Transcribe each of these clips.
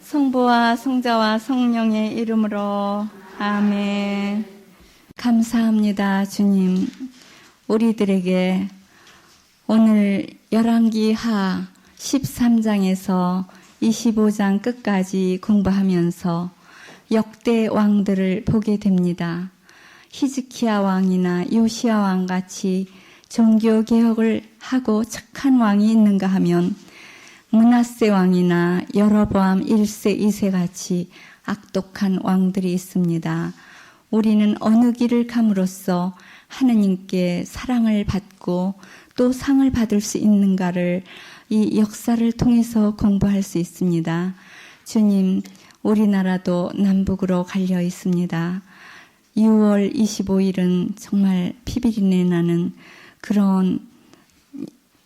성부와 성자와 성령의 이름으로 아멘. 감사합니다, 주님. 우리들에게 오늘 열왕기하 13장에서 25장 끝까지 공부하면서 역대 왕들을 보게 됩니다. 히즈키야 왕이나 요시야 왕 같이 종교개혁을 하고 착한 왕이 있는가 하면 므낫세 왕이나 여로보암 1세, 2세 같이 악독한 왕들이 있습니다. 우리는 어느 길을 감으로써 하느님께 사랑을 받고 또 상을 받을 수 있는가를 이 역사를 통해서 공부할 수 있습니다. 주님, 우리나라도 남북으로 갈려 있습니다. 6월 25일은 정말 피비린내 나는 그런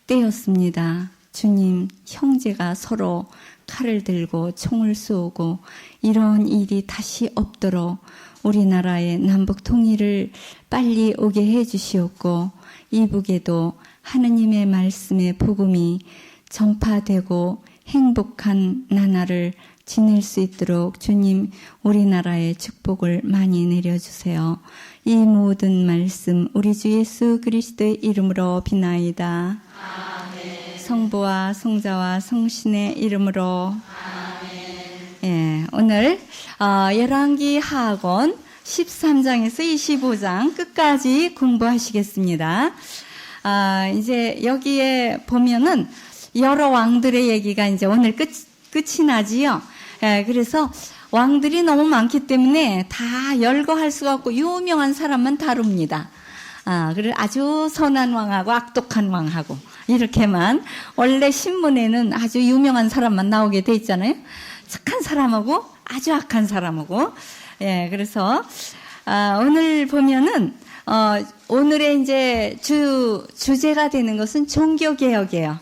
때였습니다. 주님, 형제가 서로 칼을 들고 총을 쏘고 이런 일이 다시 없도록 우리나라의 남북 통일을 빨리 오게 해주시옵고 이북에도 하느님의 말씀의 복음이 전파되고 행복한 나날을 지낼 수 있도록 주님 우리나라에 축복을 많이 내려주세요. 이 모든 말씀 우리 주 예수 그리스도의 이름으로 비나이다. 아멘. 성부와 성자와 성신의 이름으로 아멘. 예, 오늘 열왕기하권 13장에서 25장 끝까지 공부하시겠습니다. 이제 여기에 보면은 여러 왕들의 얘기가 이제 오늘 끝이 나지요. 예, 그래서 왕들이 너무 많기 때문에 다 열거할 수가 없고 유명한 사람만 다룹니다. 그래 아주 선한 왕하고 악독한 왕하고 이렇게만 원래 신문에는 아주 유명한 사람만 나오게 돼 있잖아요. 착한 사람하고 아주 악한 사람하고. 예, 그래서 오늘 보면은 오늘의 이제 주제가 되는 것은 종교개혁이에요.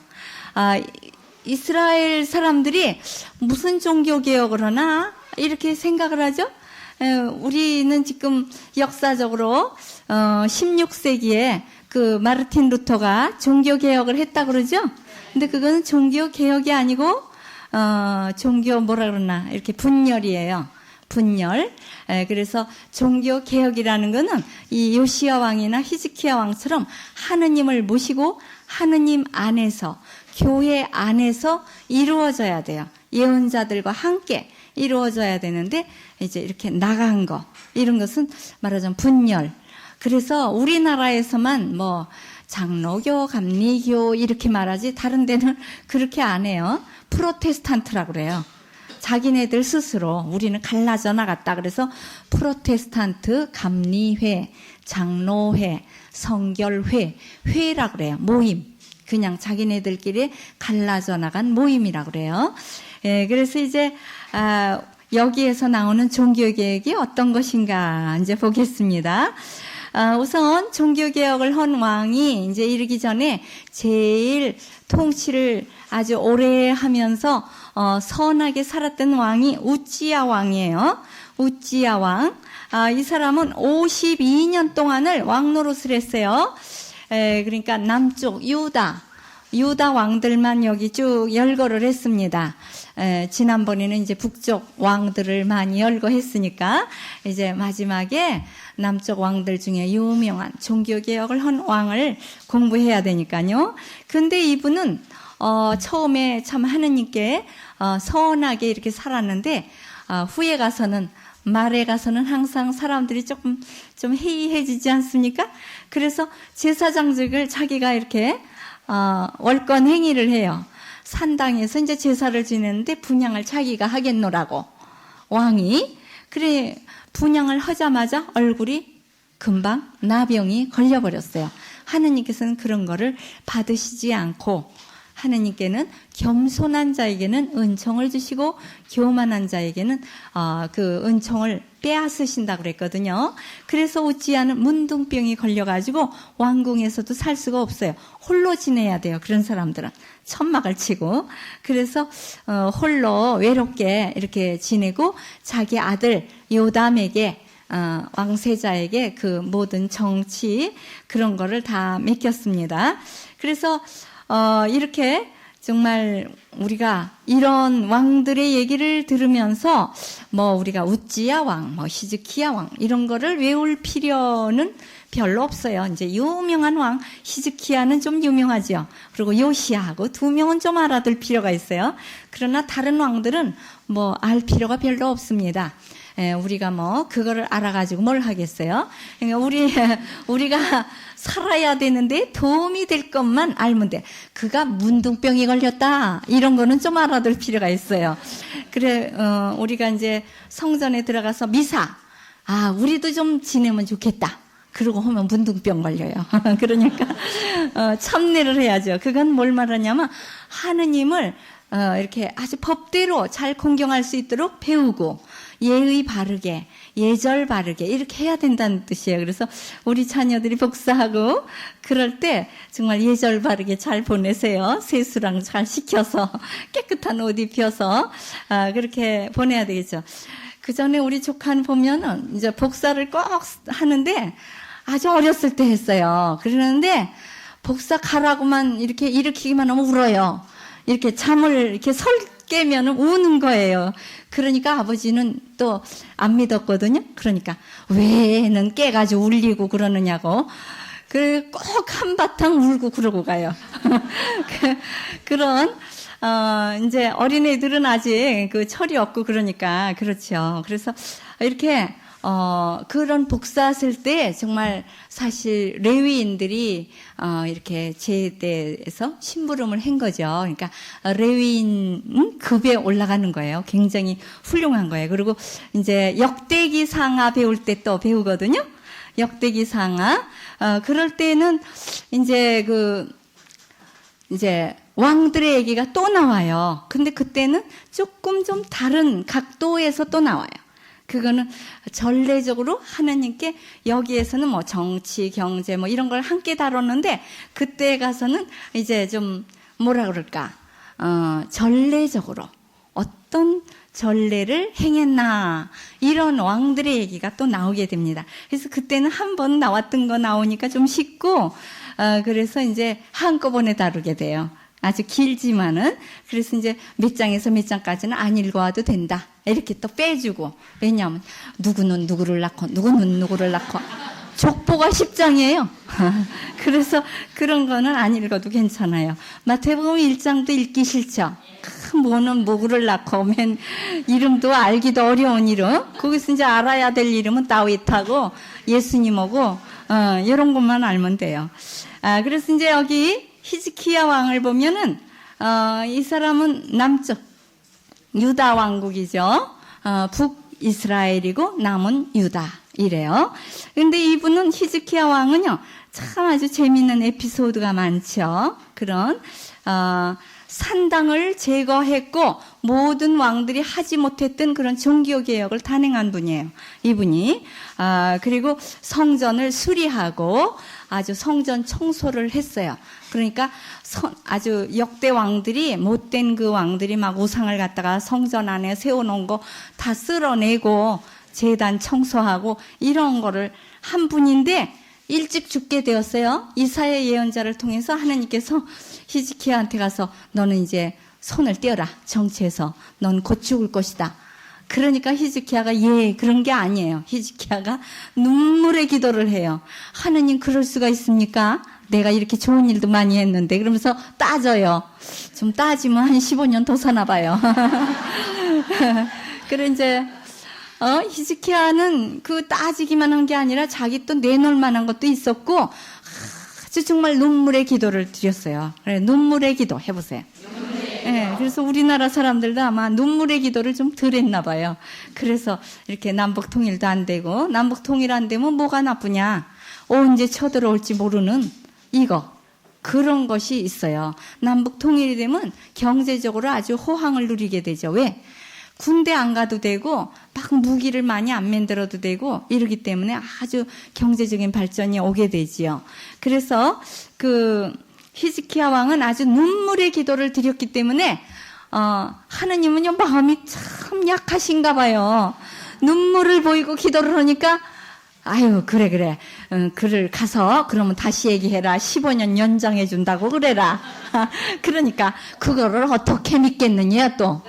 이스라엘 사람들이 무슨 종교개혁을 하나 이렇게 생각을 하죠. 우리는 지금 역사적으로 16세기에 그 마르틴 루터가 종교개혁을 했다 그러죠. 근데 그거는 종교개혁이 아니고 종교 뭐라 그러나 이렇게 분열이에요. 분열. 그래서 종교개혁이라는 거는 이 요시야 왕이나 히즈키야 왕처럼 하느님을 모시고 하느님 안에서 교회 안에서 이루어져야 돼요. 예언자들과 함께 이루어져야 되는데 이제 이렇게 나간 거 이런 것은 말하자면 분열. 그래서 우리나라에서만 뭐 장로교, 감리교 이렇게 말하지 다른 데는 그렇게 안 해요. 프로테스탄트라고 그래요. 자기네들 스스로 우리는 갈라져 나갔다. 그래서 프로테스탄트, 감리회, 장로회, 성결회, 회라고 그래요. 모임. 그냥 자기네들끼리 갈라져 나간 모임이라고 그래요. 예, 그래서 이제 여기에서 나오는 종교개혁이 어떤 것인가 이제 보겠습니다. 우선 종교개혁을 한 왕이 이제 이르기 전에 제일 통치를 아주 오래 하면서 선하게 살았던 왕이 우찌야 왕이에요. 우찌야 왕. 이 사람은 52년 동안을 왕노릇을 했어요. 그러니까 남쪽 유다 왕들만 여기 쭉 열거를 했습니다. 지난번에는 이제 북쪽 왕들을 많이 열거했으니까 이제 마지막에 남쪽 왕들 중에 유명한 종교개혁을 한 왕을 공부해야 되니까요. 근데 이분은 처음에 참 하느님께 선하게 이렇게 살았는데 후에 가서는 말에 가서는 항상 사람들이 조금 좀 해이해지지 않습니까? 그래서 제사장직을 자기가 이렇게 월권 행위를 해요. 산당에서 이제 제사를 지내는데 분향을 자기가 하겠노라고 왕이. 그래 분향을 하자마자 얼굴이 금방 나병이 걸려버렸어요. 하느님께서는 그런 거를 받으시지 않고 하느님께는 겸손한 자에게는 은총을 주시고 교만한 자에게는 그 은총을 빼앗으신다고 그랬거든요. 그래서 우찌야는 문둥병이 걸려가지고 왕궁에서도 살 수가 없어요. 홀로 지내야 돼요. 그런 사람들은 천막을 치고. 그래서 홀로 외롭게 이렇게 지내고 자기 아들 요담에게 왕세자에게 그 모든 정치 그런 거를 다 맡겼습니다. 그래서 이렇게 정말 우리가 이런 왕들의 얘기를 들으면서 뭐 우리가 우찌야 왕, 뭐 히즈키야 왕 이런 거를 외울 필요는 별로 없어요. 이제 유명한 왕 히즈키야는 좀 유명하죠. 그리고 요시야하고 두 명은 좀 알아둘 필요가 있어요. 그러나 다른 왕들은 뭐 알 필요가 별로 없습니다. 우리가 뭐 그거를 알아가지고 뭘 하겠어요? 그러니까 우리가 살아야 되는데 도움이 될 것만 알면 돼. 그가 문둥병이 걸렸다 이런 거는 좀 알아둘 필요가 있어요. 그래 우리가 이제 성전에 들어가서 미사 우리도 좀 지내면 좋겠다. 그러고 하면 문둥병 걸려요. 그러니까 참내를 해야죠. 그건 뭘 말하냐면 하느님을 이렇게 아주 법대로 잘 공경할 수 있도록 배우고 예의 바르게 예절 바르게 이렇게 해야 된다는 뜻이에요. 그래서 우리 자녀들이 복사하고 그럴 때 정말 예절 바르게 잘 보내세요. 세수랑 잘 시켜서 깨끗한 옷 입혀서 그렇게 보내야 되겠죠. 그 전에 우리 조카는 보면은 이제 복사를 꼭 하는데 아주 어렸을 때 했어요. 그러는데 복사 가라고만 이렇게 일으키기만 하면 울어요. 이렇게 잠을 이렇게 깨면 우는 거예요. 그러니까 아버지는 또 안 믿었거든요. 그러니까 왜는 깨가지고 울리고 그러느냐고. 꼭 한바탕 울고 그러고 가요. 그런 이제 어린애들은 아직 그 철이 없고 그러니까 그렇죠. 그래서 이렇게 그런 복사했을 때 정말 사실 레위인들이 이렇게 제대에서 심부름을 한 거죠. 그러니까 레위인 급에 올라가는 거예요. 굉장히 훌륭한 거예요. 그리고 이제 역대기 상하 배울 때 또 배우거든요. 역대기 상하. 그럴 때는 이제 이제 왕들의 얘기가 또 나와요. 근데 그때는 조금 좀 다른 각도에서 또 나와요. 그거는 전례적으로 하나님께 여기에서는 뭐 정치, 경제 뭐 이런 걸 함께 다뤘는데 그때 가서는 이제 좀 뭐라 그럴까 전례적으로 어떤 전례를 행했나 이런 왕들의 얘기가 또 나오게 됩니다. 그래서 그때는 한 번 나왔던 거 나오니까 좀 쉽고 그래서 이제 한꺼번에 다루게 돼요. 아주 길지만은 그래서 이제 몇 장에서 몇 장까지는 안 읽어와도 된다 이렇게 또 빼주고 왜냐하면 누구는 누구를 낳고 누구는 누구를 낳고 족보가 10장이에요. 그래서 그런 거는 안 읽어도 괜찮아요. 마태복음 1장도 읽기 싫죠. 뭐는 누구를 낳고 맨 이름도 알기도 어려운 이름 거기서 이제 알아야 될 이름은 다윗하고 예수님하고 이런 것만 알면 돼요. 그래서 이제 여기 히즈키야 왕을 보면은 이 사람은 남쪽 유다 왕국이죠. 북이스라엘이고 남은 유다 이래요. 근데 이분은 히즈키야 왕은요 참 아주 재미있는 에피소드가 많죠. 그런 산당을 제거했고 모든 왕들이 하지 못했던 그런 종교개혁을 단행한 분이에요. 이분이 그리고 성전을 수리하고 아주 성전 청소를 했어요. 그러니까 아주 역대 왕들이 못된 그 왕들이 막 우상을 갖다가 성전 안에 세워놓은 거 다 쓸어내고 제단 청소하고 이런 거를 한 분인데 일찍 죽게 되었어요. 이사야 예언자를 통해서 하나님께서 히즈키야한테 가서 너는 이제 손을 떼어라. 정치에서 넌 곧 죽을 것이다. 그러니까 히즈키야가 그런 게 아니에요. 히즈키야가 눈물의 기도를 해요. 하느님 그럴 수가 있습니까? 내가 이렇게 좋은 일도 많이 했는데 그러면서 따져요. 좀 따지면 한 15년 더 사나 봐요. 그래 이제 히즈키야는 그 따지기만 한 게 아니라 자기 또 내놓을 만한 것도 있었고 아주 정말 눈물의 기도를 드렸어요. 그래, 눈물의 기도 해보세요. 네, 그래서 우리나라 사람들도 아마 눈물의 기도를 좀 덜 했나 봐요. 그래서 이렇게 남북 통일도 안 되고 남북 통일 안 되면 뭐가 나쁘냐. 언제 쳐들어올지 모르는 그런 것이 있어요. 남북 통일이 되면 경제적으로 아주 호황을 누리게 되죠. 왜? 군대 안 가도 되고 막 무기를 많이 안 만들어도 되고 이러기 때문에 아주 경제적인 발전이 오게 되지요. 그래서 히즈키야 왕은 아주 눈물의 기도를 드렸기 때문에 하느님은요 마음이 참 약하신가 봐요. 눈물을 보이고 기도를 하니까 아유, 그래. 그를 가서, 그러면 다시 얘기해라. 15년 연장해준다고 그래라. 그러니까, 그거를 어떻게 믿겠느냐, 또.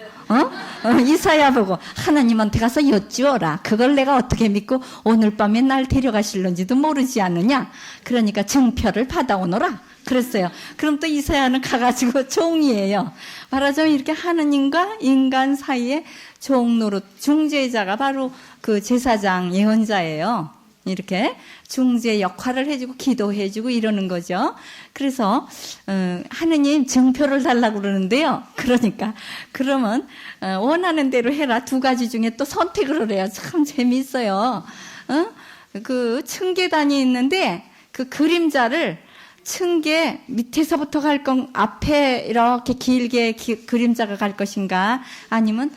이사야 보고, 하나님한테 가서 여쭈어라. 그걸 내가 어떻게 믿고, 오늘 밤에 날 데려가실런지도 모르지 않느냐. 그러니까 증표를 받아오너라. 그랬어요. 그럼 또 이사야는 가가지고 종이에요. 말하자면 이렇게 하느님과 인간 사이에 종노릇, 중재자가 바로 그 제사장 예언자예요. 이렇게 중재 역할을 해주고 기도해주고 이러는 거죠. 그래서 하느님 증표를 달라고 그러는데요. 그러니까 그러면 원하는 대로 해라. 두 가지 중에 또 선택을 해요. 참 재미있어요. 그 층계단이 있는데 그 그림자를 층계 밑에서부터 갈 건 앞에 이렇게 길게 그림자가 갈 것인가, 아니면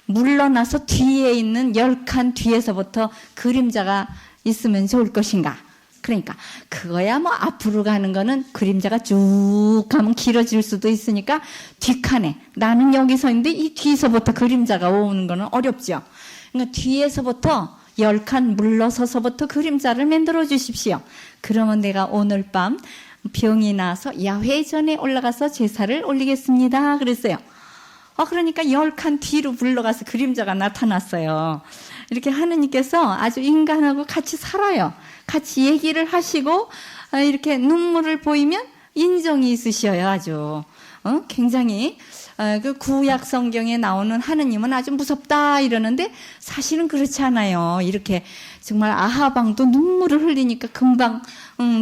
물러나서 뒤에 있는 10칸 뒤에서부터 그림자가 있으면 좋을 것인가. 그러니까 그거야 뭐 앞으로 가는 거는 그림자가 쭉 가면 길어질 수도 있으니까 뒷칸에, 나는 여기 서 있는데 이 뒤에서부터 그림자가 오는 거는 어렵죠. 그러니까 뒤에서부터 10칸 물러서서부터 그림자를 만들어 주십시오. 그러면 내가 오늘 밤 병이 나서 야훼전에 올라가서 제사를 올리겠습니다. 그랬어요. 그러니까 10칸 뒤로 물러가서 그림자가 나타났어요. 이렇게 하느님께서 아주 인간하고 같이 살아요. 같이 얘기를 하시고, 이렇게 눈물을 보이면 인정이 있으셔요. 아주. 굉장히, 그 구약 성경에 나오는 하느님은 아주 무섭다 이러는데 사실은 그렇지 않아요. 이렇게 정말 아하방도 눈물을 흘리니까 금방,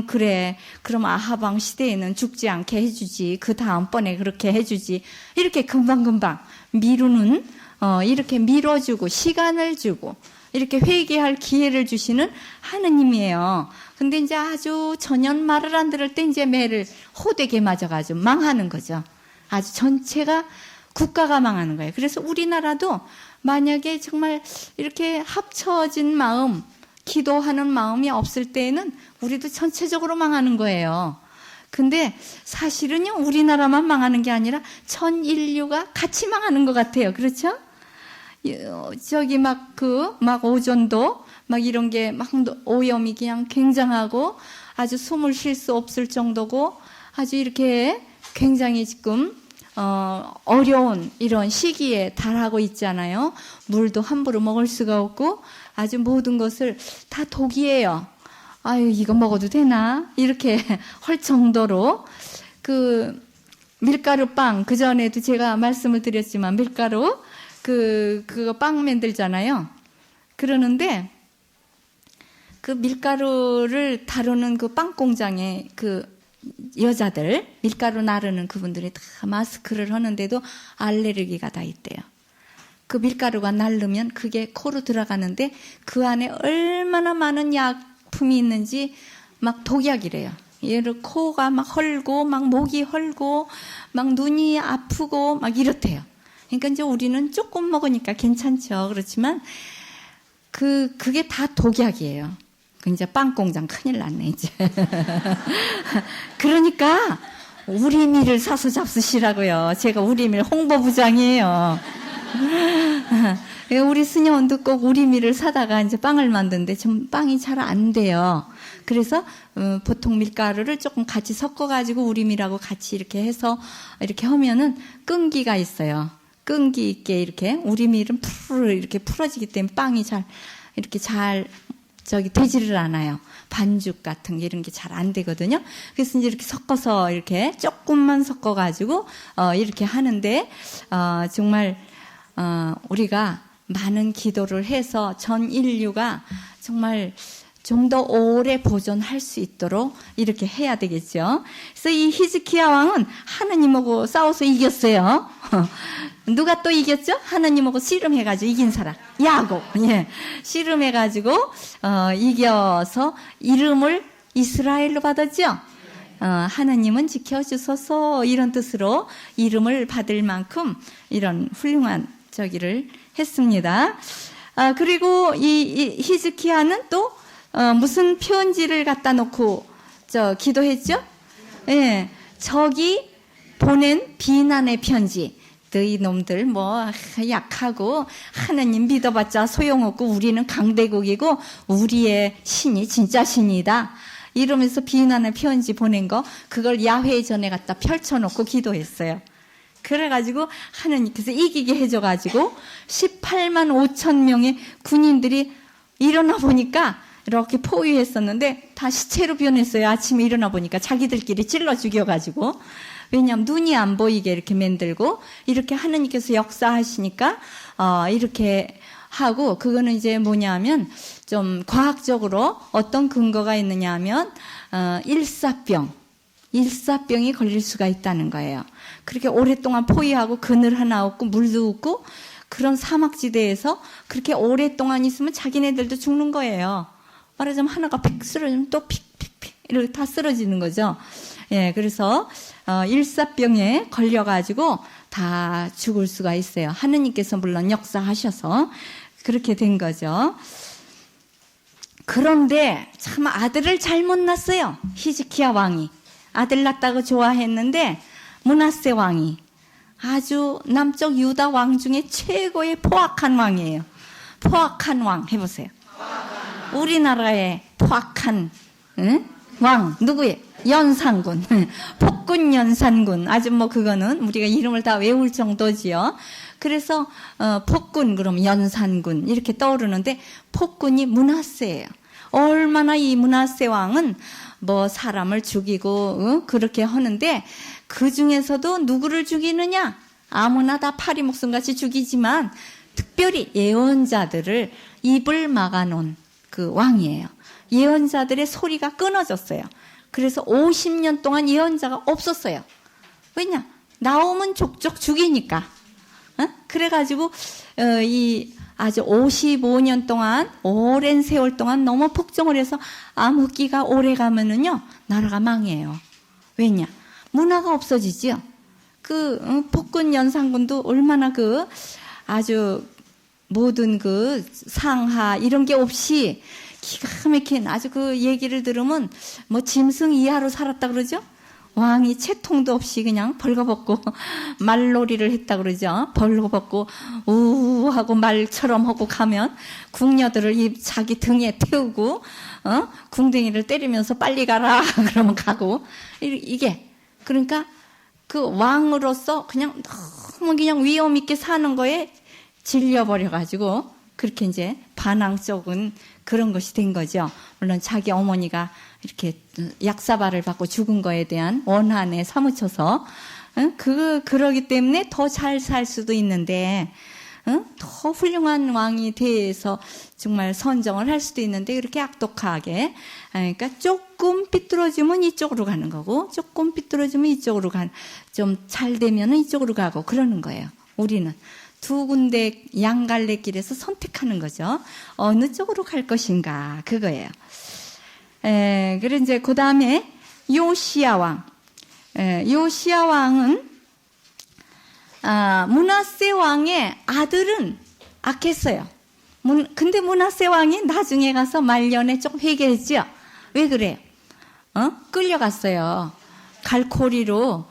그래. 그럼 아하방 시대에는 죽지 않게 해주지. 그 다음번에 그렇게 해주지. 이렇게 금방금방 미루는, 이렇게 밀어주고 시간을 주고 이렇게 회개할 기회를 주시는 하느님이에요. 근데 이제 아주 전혀 말을 안 들을 때 이제 매를 호되게 맞아가지고 망하는 거죠. 아주 전체가 국가가 망하는 거예요. 그래서 우리나라도 만약에 정말 이렇게 합쳐진 마음, 기도하는 마음이 없을 때에는 우리도 전체적으로 망하는 거예요. 근데 사실은요, 우리나라만 망하는 게 아니라 전 인류가 같이 망하는 것 같아요. 그렇죠? 저기 막 오존도 막 이런 게 막 오염이 그냥 굉장하고 아주 숨을 쉴 수 없을 정도고 아주 이렇게 굉장히 지금 어려운 이런 시기에 달하고 있잖아요. 물도 함부로 먹을 수가 없고 아주 모든 것을 다 독이에요. 아유, 이거 먹어도 되나? 이렇게 할 정도로 그 밀가루 빵, 그 전에도 제가 말씀을 드렸지만 밀가루 그거 빵 만들잖아요. 그러는데 그 밀가루를 다루는 그 빵 공장에 그 여자들, 밀가루 나르는 그분들이 다 마스크를 하는데도 알레르기가 다 있대요. 그 밀가루가 나르면 그게 코로 들어가는데 그 안에 얼마나 많은 약품이 있는지 막 독약이래요. 얘를 코가 막 헐고 막 목이 헐고 막 눈이 아프고 막 이렇대요. 그러니까 이제 우리는 조금 먹으니까 괜찮죠. 그렇지만 그게 다 독약이에요. 이제 빵 공장 큰일 났네 이제. 그러니까 우리밀을 사서 잡수시라고요. 제가 우리밀 홍보부장이에요. 우리 스녀원도 꼭 우리밀을 사다가 이제 빵을 만드는데 좀 빵이 잘 안 돼요. 그래서 보통 밀가루를 조금 같이 섞어가지고 우리밀하고 같이 이렇게 해서 이렇게 하면은 끈기가 있어요. 끈기 있게 이렇게 우리밀은 이렇게 풀어지기 때문에 빵이 이렇게 잘 되지를 않아요. 반죽 같은 게 이런 게 잘 안 되거든요. 그래서 이제 이렇게 섞어서 이렇게 조금만 섞어가지고 이렇게 하는데 정말 우리가 많은 기도를 해서 전 인류가 정말 좀 더 오래 보존할 수 있도록 이렇게 해야 되겠죠. 그래서 이 히즈키야 왕은 하느님하고 싸워서 이겼어요. 누가 또 이겼죠? 하느님하고 씨름해가지고 이긴 사람. 야곱. 예. 씨름해가지고, 이겨서 이름을 이스라엘로 받았죠? 하느님은 지켜주소서 이런 뜻으로 이름을 받을 만큼 이런 훌륭한 저기를 했습니다. 그리고 이 히즈키야는 또 무슨 편지를 갖다 놓고 기도했죠? 예, 적이 보낸 비난의 편지. 너희 놈들 뭐 약하고 하느님 믿어봤자 소용없고 우리는 강대국이고 우리의 신이 진짜 신이다. 이러면서 비난의 편지 보낸 거 그걸 야훼전에 갖다 펼쳐놓고 기도했어요. 그래가지고 하느님께서 이기게 해줘가지고 18만 5천 명의 군인들이 일어나 보니까 이렇게 포위했었는데 다 시체로 변했어요. 아침에 일어나 보니까 자기들끼리 찔러 죽여가지고. 왜냐하면 눈이 안 보이게 이렇게 만들고 이렇게 하느님께서 역사하시니까 이렇게 하고 그거는 이제 뭐냐면 좀 과학적으로 어떤 근거가 있느냐 하면 일사병이 걸릴 수가 있다는 거예요. 그렇게 오랫동안 포위하고 그늘 하나 없고 물도 없고 그런 사막지대에서 그렇게 오랫동안 있으면 자기네들도 죽는 거예요. 말하자면 하나가 픽 쓰러지면 또 픽 이렇게 다 쓰러지는 거죠. 예, 그래서 일사병에 걸려가지고 다 죽을 수가 있어요. 하느님께서 물론 역사하셔서 그렇게 된 거죠. 그런데 참 아들을 잘못 낳았어요. 히즈키야 왕이. 아들 낳았다고 좋아했는데 므낫세 왕이 아주 남쪽 유다 왕 중에 최고의 포악한 왕이에요. 포악한 왕 해보세요. 우리나라의 포악한 왕 누구예요? 연산군. 폭군 연산군. 아주 뭐 그거는 우리가 이름을 다 외울 정도지요. 그래서 폭군 그럼 연산군 이렇게 떠오르는데 폭군이 므낫세예요. 얼마나 이 므낫세 왕은 뭐 사람을 죽이고 그렇게 하는데 그 중에서도 누구를 죽이느냐? 아무나 다 파리 목숨같이 죽이지만 특별히 예언자들을 입을 막아놓은 그 왕이에요. 예언자들의 소리가 끊어졌어요. 그래서 50년 동안 예언자가 없었어요. 왜냐? 나오면 족족 죽이니까. 그래가지고 이 아주 55년 동안 오랜 세월 동안 너무 폭정을 해서 암흑기가 오래 가면은요 나라가 망해요. 왜냐? 문화가 없어지죠. 그 폭군 연산군도 얼마나 그 아주 모든 그 상하 이런 게 없이 기가 막힌 아주 그 얘기를 들으면 뭐 짐승 이하로 살았다 그러죠. 왕이 채통도 없이 그냥 벌거벗고 말놀이를 했다 그러죠. 벌거벗고 우하고 말처럼 하고 가면 궁녀들을 자기 등에 태우고 궁뎅이를 때리면서 빨리 가라 그러면 가고 이게 그러니까 그 왕으로서 그냥 너무 그냥 위험 있게 사는 거에 질려버려 가지고 그렇게 이제 반항적인 그런 것이 된 거죠. 물론 자기 어머니가 이렇게 약사발을 받고 죽은 거에 대한 원한에 사무쳐서 그러기 때문에 더 잘 살 수도 있는데 더 훌륭한 왕이 돼서 정말 선정을 할 수도 있는데 그렇게 악독하게 그러니까 조금 삐뚤어지면 이쪽으로 가는 거고 조금 삐뚤어지면 이쪽으로 좀 잘 되면 이쪽으로 가고 그러는 거예요. 우리는 두 군데 양갈래길에서 선택하는 거죠. 어느 쪽으로 갈 것인가 그거예요. 그래 이제 그 다음에 요시야 왕. 요시야 왕은 므낫세 왕의 아들은 악했어요. 근데 므낫세 왕이 나중에 가서 말년에 조금 회개했죠. 왜 그래요? 끌려갔어요. 갈코리로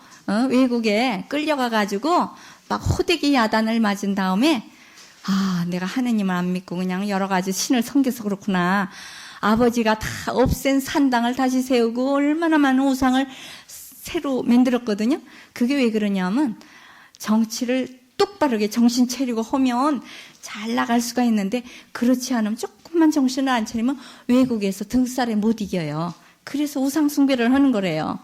외국에 끌려가가지고 막 호되게 야단을 맞은 다음에 내가 하느님을 안 믿고 그냥 여러 가지 신을 섬겨서 그렇구나. 아버지가 다 없앤 산당을 다시 세우고 얼마나 많은 우상을 새로 만들었거든요. 그게 왜 그러냐면 정치를 똑바르게 정신 차리고 하면 잘 나갈 수가 있는데 그렇지 않으면 조금만 정신을 안 차리면 외국에서 등살에 못 이겨요. 그래서 우상 숭배를 하는 거래요.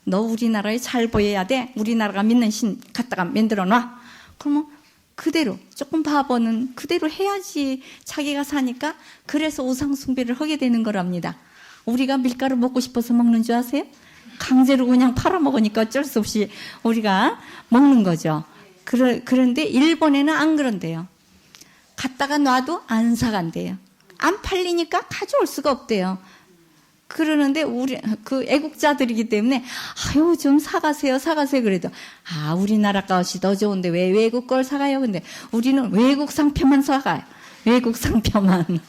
너 우리나라에 잘 보여야 돼. 우리나라가 믿는 신 갖다가 만들어 놔. 그러면 그대로 조금 바보는 그대로 해야지 자기가 사니까 그래서 우상 숭배를 하게 되는 거랍니다. 우리가 밀가루 먹고 싶어서 먹는 줄 아세요? 강제로 그냥 팔아먹으니까 어쩔 수 없이 우리가 먹는 거죠. 그런데 일본에는 안 그런데요. 갖다가 놔도 안 사간대요. 안 팔리니까 가져올 수가 없대요. 그러는데 우리 그 애국자들이기 때문에 아유 좀 사가세요 그래도 우리나라 것이 더 좋은데 왜 외국 걸 사가요? 근데 우리는 외국 상표만 사가요. 외국 상표만.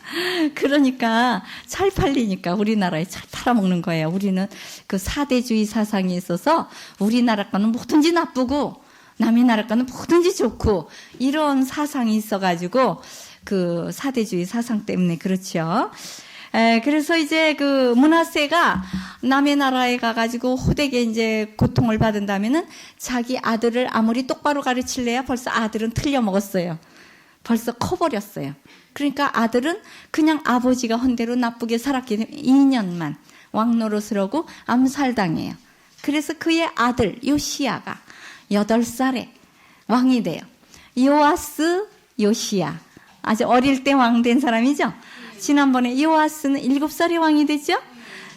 그러니까 잘 팔리니까 우리나라에 잘 팔아먹는 거예요. 우리는 그 사대주의 사상이 있어서 우리나라 거는 뭐든지 나쁘고 남의 나라 거는 뭐든지 좋고 이런 사상이 있어가지고 그 사대주의 사상 때문에 그렇죠. 그래서 이제 그 므낫세가 남의 나라에 가가지고 호되게 이제 고통을 받은다면은 자기 아들을 아무리 똑바로 가르칠래야 벌써 아들은 틀려 먹었어요. 벌써 커버렸어요. 그러니까 아들은 그냥 아버지가 한 대로 나쁘게 살았기 때문에 2년만 왕노릇을 하고 암살당해요. 그래서 그의 아들 요시야가 8살에 왕이 돼요. 요아스, 요시야. 아주 어릴 때 왕 된 사람이죠. 지난번에 요아스는 7살에 왕이 됐죠.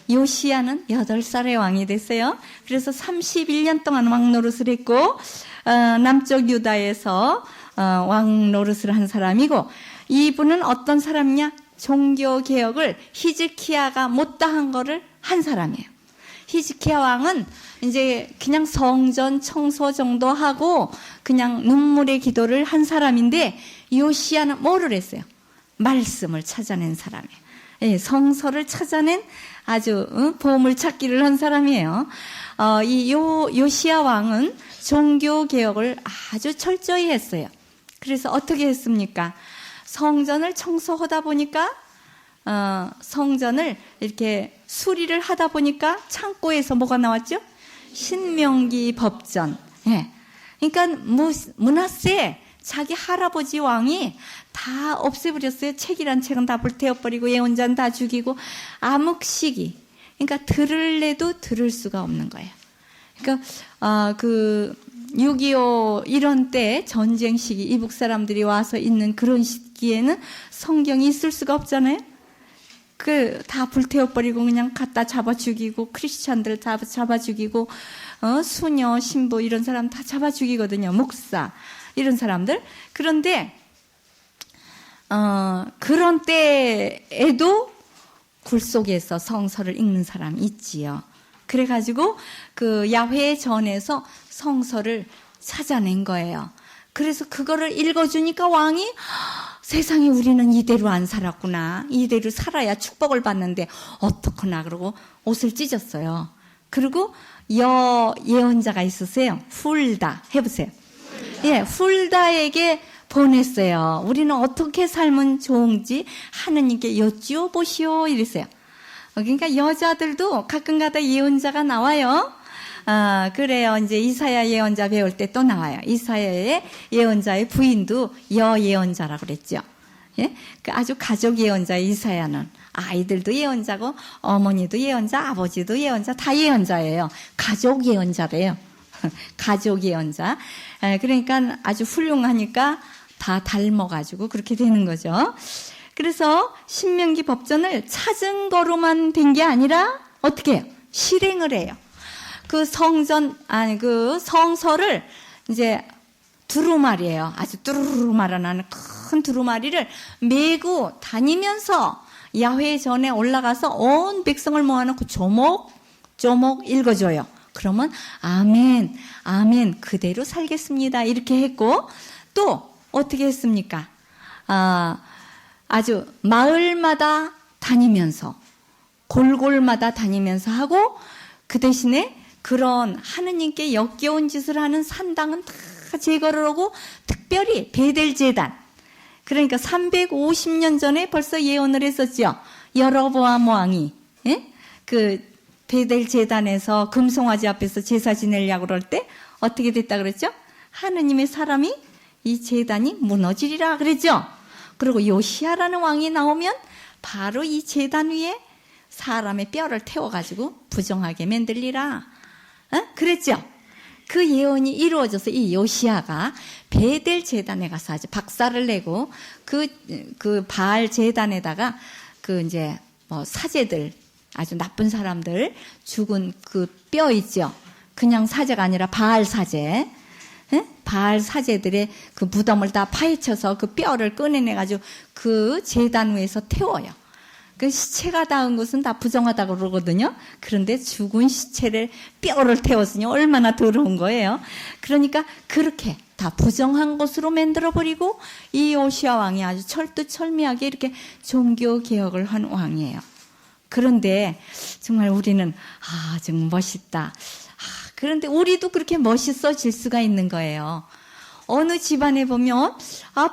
요시야는 8살에 왕이 됐어요. 그래서 31년 동안 왕 노릇을 했고 남쪽 유다에서 왕 노릇을 한 사람이고, 이분은 어떤 사람이냐? 종교 개혁을 히즈키야가 못다한 거를 한 사람이에요. 히즈키야 왕은 이제 그냥 성전 청소 정도 하고 그냥 눈물의 기도를 한 사람인데, 요시야는 뭐를 했어요? 말씀을 찾아낸 사람이에요. 예, 성서를 찾아낸 아주 보물 찾기를 한 사람이에요. 이 요시야 왕은 종교 개혁을 아주 철저히 했어요. 그래서 어떻게 했습니까? 성전을 청소하다 보니까 성전을 이렇게 수리를 하다 보니까 창고에서 뭐가 나왔죠? 신명기 법전. 예. 그러니까 므낫세 자기 할아버지 왕이 다 없애버렸어요. 책이란 책은 다 불태워버리고 예언자는 다 죽이고 암흑시기. 그러니까 들을래도 들을 수가 없는 거예요. 그러니까 그 6.25 이런 때 전쟁 시기 이북 사람들이 와서 있는 그런 시기에는 성경이 있을 수가 없잖아요. 그 다 불태워버리고 그냥 갖다 잡아 죽이고 크리스찬들 다 잡아 죽이고 수녀 신부 이런 사람 다 잡아 죽이거든요. 목사 이런 사람들. 그런데 그런 때에도 굴 속에서 성서를 읽는 사람이 있지요. 그래가지고 그 야훼 전에서 성서를 찾아낸 거예요. 그래서 그거를 읽어주니까 왕이 세상에 우리는 이대로 안 살았구나. 이대로 살아야 축복을 받는데 어떡하나 그러고 옷을 찢었어요. 그리고 예언자가 있으세요. 훌다 해보세요. 예, 훌다에게 보냈어요. 우리는 어떻게 살면 좋은지 하느님께 여쭈어 보시오 이랬어요. 그러니까 여자들도 가끔가다 예언자가 나와요. 그래요. 이제 이사야 예언자 배울 때 또 나와요. 이사야의 예언자의 부인도 예언자라고 그랬죠. 예? 그 아주 가족 예언자 이사야는 아이들도 예언자고 어머니도 예언자, 아버지도 예언자, 다 예언자예요. 가족 예언자래요. 가족 예언자. 그러니까 아주 훌륭하니까 다 닮아가지고 그렇게 되는 거죠. 그래서 신명기 법전을 찾은 거로만 된 게 아니라 어떻게 해요? 실행을 해요. 그 성서를 이제 두루마리예요. 아주 뚜루루루 말아나는 큰 두루마리를 메고 다니면서 야훼 전에 올라가서 온 백성을 모아놓고 조목조목 읽어줘요. 그러면 아멘, 아멘 그대로 살겠습니다. 이렇게 했고 또 어떻게 했습니까? 아주 마을마다 다니면서 골골마다 다니면서 하고 그 대신에 그런 하느님께 역겨운 짓을 하는 산당은 다 제거를 하고 특별히 베델 제단, 그러니까 350년 전에 벌써 예언을 했었죠. 여로보암 왕이 그 베델 제단에서 금송아지 앞에서 제사 지내려고 그럴 때 어떻게 됐다 그랬죠? 하느님의 사람이 이 제단이 무너지리라 그랬죠. 그리고 요시야라는 왕이 나오면 바로 이 제단 위에 사람의 뼈를 태워가지고 부정하게 만들리라. 그랬죠. 그 예언이 이루어져서 이 요시야가 베델 제단에 가서 아주 박살을 내고 그 바알 제단에다가 그 이제 뭐 사제들 아주 나쁜 사람들 죽은 그 뼈 있죠. 그냥 사제가 아니라 바알 사제. 바알 사제들의 그 무덤을 다 파헤쳐서 그 뼈를 꺼내내가지고 그 제단 위에서 태워요. 그 시체가 닿은 것은 다 부정하다고 그러거든요. 그런데 죽은 시체를 뼈를 태웠으니 얼마나 더러운 거예요. 그러니까 그렇게 다 부정한 것으로 만들어버리고 이 요시야 왕이 아주 철두철미하게 이렇게 종교개혁을 한 왕이에요. 그런데 정말 우리는 정말 멋있다. 그런데 우리도 그렇게 멋있어질 수가 있는 거예요. 어느 집안에 보면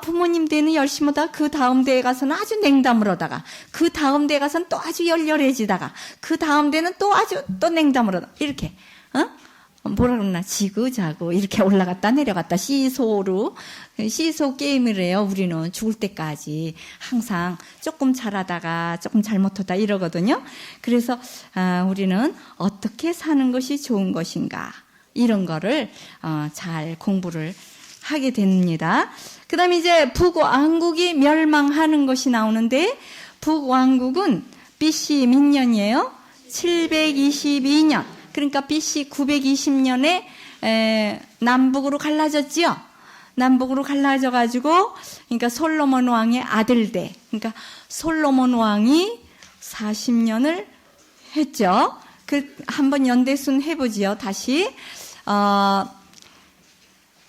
부모님 때는 열심히 하다가 그 다음 대에 가서는 아주 냉담을 하다가 그 다음 대에 가서는 또 아주 열렬해지다가 그 다음 대는 또 아주 또 냉담을 하다가 이렇게 뭐라 그러나 지그자그 이렇게 올라갔다 내려갔다 시소로 시소 게임을 해요. 우리는 죽을 때까지 항상 조금 잘하다가 조금 잘못하다 이러거든요. 그래서 우리는 어떻게 사는 것이 좋은 것인가 이런 거를 잘 공부를 하게 됩니다. 그 다음에 이제 북왕국이 멸망하는 것이 나오는데 북왕국은 BC 몇 년이에요? 722년. 그러니까 BC 920년에 남북으로 갈라졌지요. 남북으로 갈라져가지고, 그러니까 솔로몬 왕의 아들대. 그러니까 솔로몬 왕이 40년을 했죠. 한번 연대순 해보지요. 다시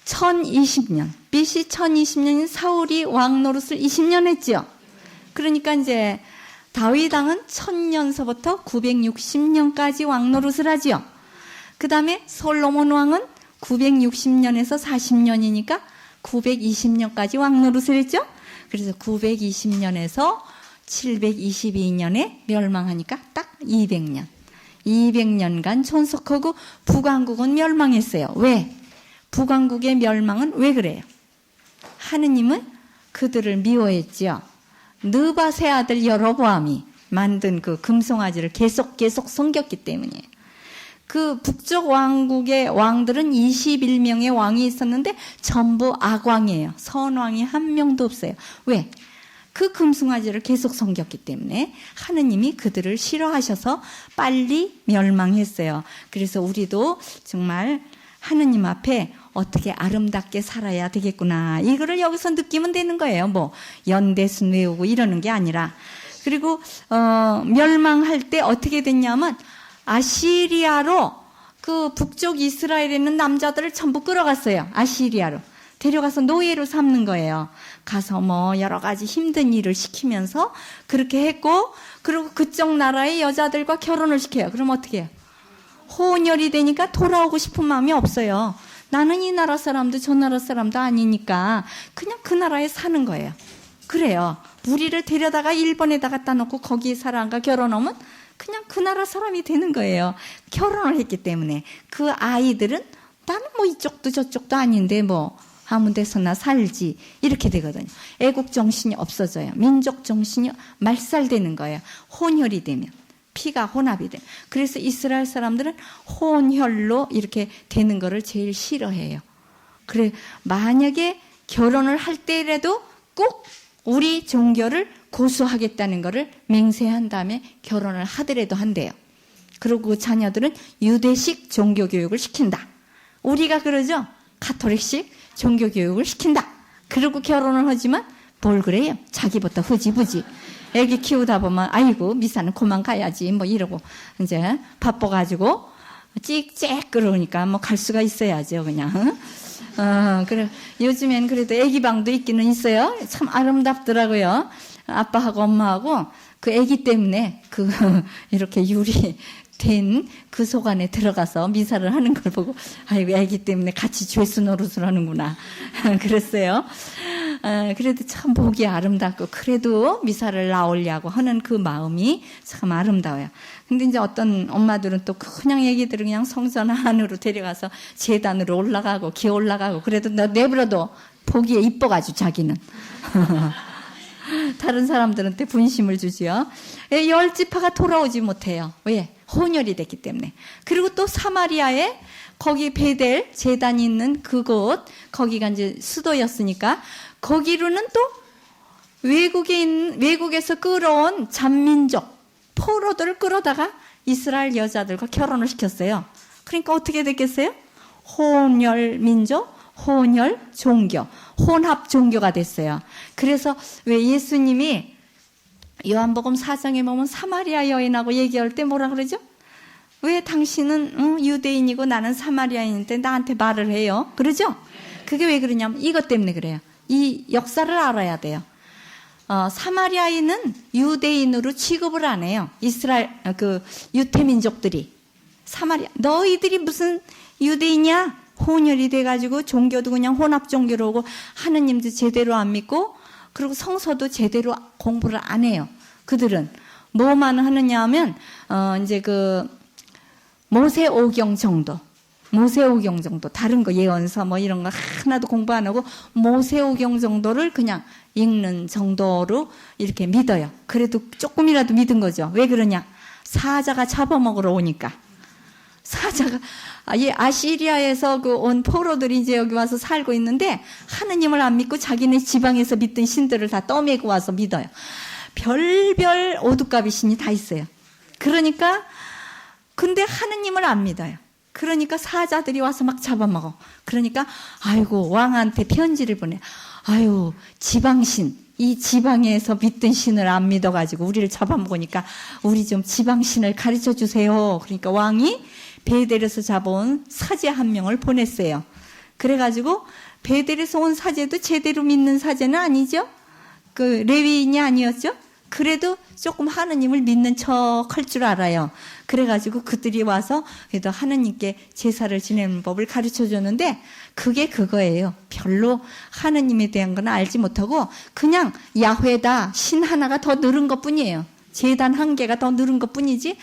1020년, BC 1020년인 사울이 왕 노릇을 20년 했지요. 그러니까 이제 다윗 왕은 1000년서부터 960년까지 왕 노릇을 하지요. 그 다음에 솔로몬 왕은 960년에서 40년이니까 920년까지 왕 노릇을 했죠. 그래서 920년에서 722년에 멸망하니까 딱 200년. 200년간 존속하고 북왕국은 멸망했어요. 왜? 북왕국의 멸망은 왜 그래요? 하느님은 그들을 미워했지요. 느밧의 아들 여로보암이 만든 그 금송아지를 계속 섬겼기 때문이에요. 그 북쪽 왕국의 왕들은 21명의 왕이 있었는데 전부 악왕이에요. 선왕이 한 명도 없어요. 왜? 그 금송아지를 계속 섬겼기 때문에 하느님이 그들을 싫어하셔서 빨리 멸망했어요. 그래서 우리도 정말 하느님 앞에 어떻게 아름답게 살아야 되겠구나. 이거를 여기서 느끼면 되는 거예요. 뭐 연대순 외우고 이러는 게 아니라. 그리고 멸망할 때 어떻게 됐냐면 아시리아로 그 북쪽 이스라엘에 있는 남자들을 전부 끌어갔어요. 아시리아로. 데려가서 노예로 삼는 거예요. 가서 뭐 여러 가지 힘든 일을 시키면서 그렇게 했고, 그리고 그쪽 나라의 여자들과 결혼을 시켜요. 그럼 어떻게 해요? 혼혈이 되니까 돌아오고 싶은 마음이 없어요. 나는 이 나라 사람도 저 나라 사람도 아니니까 그냥 그 나라에 사는 거예요. 그래요. 우리를 데려다가 일본에다 갖다 놓고 거기 사람과 결혼하면 그냥 그 나라 사람이 되는 거예요. 결혼을 했기 때문에. 그 아이들은 나는 뭐 이쪽도 저쪽도 아닌데 뭐 아무 데서나 살지 이렇게 되거든요. 애국 정신이 없어져요. 민족 정신이 말살되는 거예요. 혼혈이 되면. 피가 혼합이 돼. 그래서 이스라엘 사람들은 혼혈로 이렇게 되는 거를 제일 싫어해요. 그래, 만약에 결혼을 할 때라도 꼭 우리 종교를 고수하겠다는 거를 맹세한 다음에 결혼을 하더라도 한대요. 그리고 그 자녀들은 유대식 종교교육을 시킨다. 우리가 그러죠? 가톨릭식 종교교육을 시킨다. 그리고 결혼을 하지만 뭘 그래요? 자기부터 흐지부지. 애기 키우다 보면 아이고 미사는 그만 가야지 뭐 이러고 이제 바빠가지고 찍찍 그러니까 뭐 갈 수가 있어야죠 그냥. 그래 요즘엔 그래도 애기 방도 있기는 있어요. 참 아름답더라고요. 아빠하고 엄마하고 그 애기 때문에 그 이렇게 유리 된 그 속 안에 들어가서 미사를 하는 걸 보고 아이고 애기 때문에 같이 죄수 노릇을 하는구나 그랬어요. 그래도 참 보기 아름답고 그래도 미사를 나오려고 하는 그 마음이 참 아름다워요. 근데 이제 어떤 엄마들은 또 그냥 애기들을 그냥 성전 안으로 데려가서 제단으로 올라가고 기어 올라가고 그래도 내버려도 보기에 이뻐가지고 자기는 다른 사람들한테 분심을 주지요. 열 지파가 돌아오지 못해요. 왜? 혼혈이 됐기 때문에. 그리고 또 사마리아에 거기 베델 제단이 있는 그곳 거기가 이제 수도였으니까 거기로는 또 외국에서 끌어온 잔민족 포로들을 끌어다가 이스라엘 여자들과 결혼을 시켰어요. 그러니까 어떻게 됐겠어요? 혼혈 민족, 혼혈 종교, 혼합 종교가 됐어요. 그래서 왜 예수님이 요한복음 4장에 보면 사마리아 여인하고 얘기할 때 뭐라 그러죠? 왜 당신은 유대인이고 나는 사마리아인인데 나한테 말을 해요? 그러죠? 그게 왜 그러냐면 이것 때문에 그래요. 이 역사를 알아야 돼요. 사마리아인은 유대인으로 취급을 안 해요. 이스라엘 그 유태민족들이 사마리아 너희들이 무슨 유대인이야. 혼혈이 돼가지고 종교도 그냥 혼합 종교로 오고 하느님도 제대로 안 믿고 그리고 성서도 제대로 공부를 안 해요. 그들은 뭐만 하느냐 하면 이제 그 모세오경 정도, 모세오경 정도, 다른 거 예언서 뭐 이런 거 하나도 공부 안 하고 모세오경 정도를 그냥 읽는 정도로 이렇게 믿어요. 그래도 조금이라도 믿은 거죠. 왜 그러냐? 사자가 잡아먹으러 오니까. 사자가 아시리아에서 그 온 포로들이 이제 여기 와서 살고 있는데 하느님을 안 믿고 자기네 지방에서 믿던 신들을 다 떠매고 와서 믿어요. 별별 오두가비 신이 다 있어요. 그러니까 근데 하느님을 안 믿어요. 그러니까 사자들이 와서 막 잡아먹어. 그러니까 아이고 왕한테 편지를 보내. 아유 지방신, 이 지방에서 믿던 신을 안 믿어가지고 우리를 잡아먹으니까 우리 좀 지방신을 가르쳐 주세요. 그러니까 왕이 베델에서 잡아온 사제 한 명을 보냈어요. 그래가지고 베델에서 온 사제도 제대로 믿는 사제는 아니죠. 그 레위인이 아니었죠. 그래도 조금 하느님을 믿는 척 할 줄 알아요. 그래가지고 그들이 와서 그래도 하느님께 제사를 지내는 법을 가르쳐 줬는데 그게 그거예요. 별로 하느님에 대한 건 알지 못하고 그냥 야훼다 신 하나가 더 늘은 것 뿐이에요. 제단 한 개가 더 늘은 것 뿐이지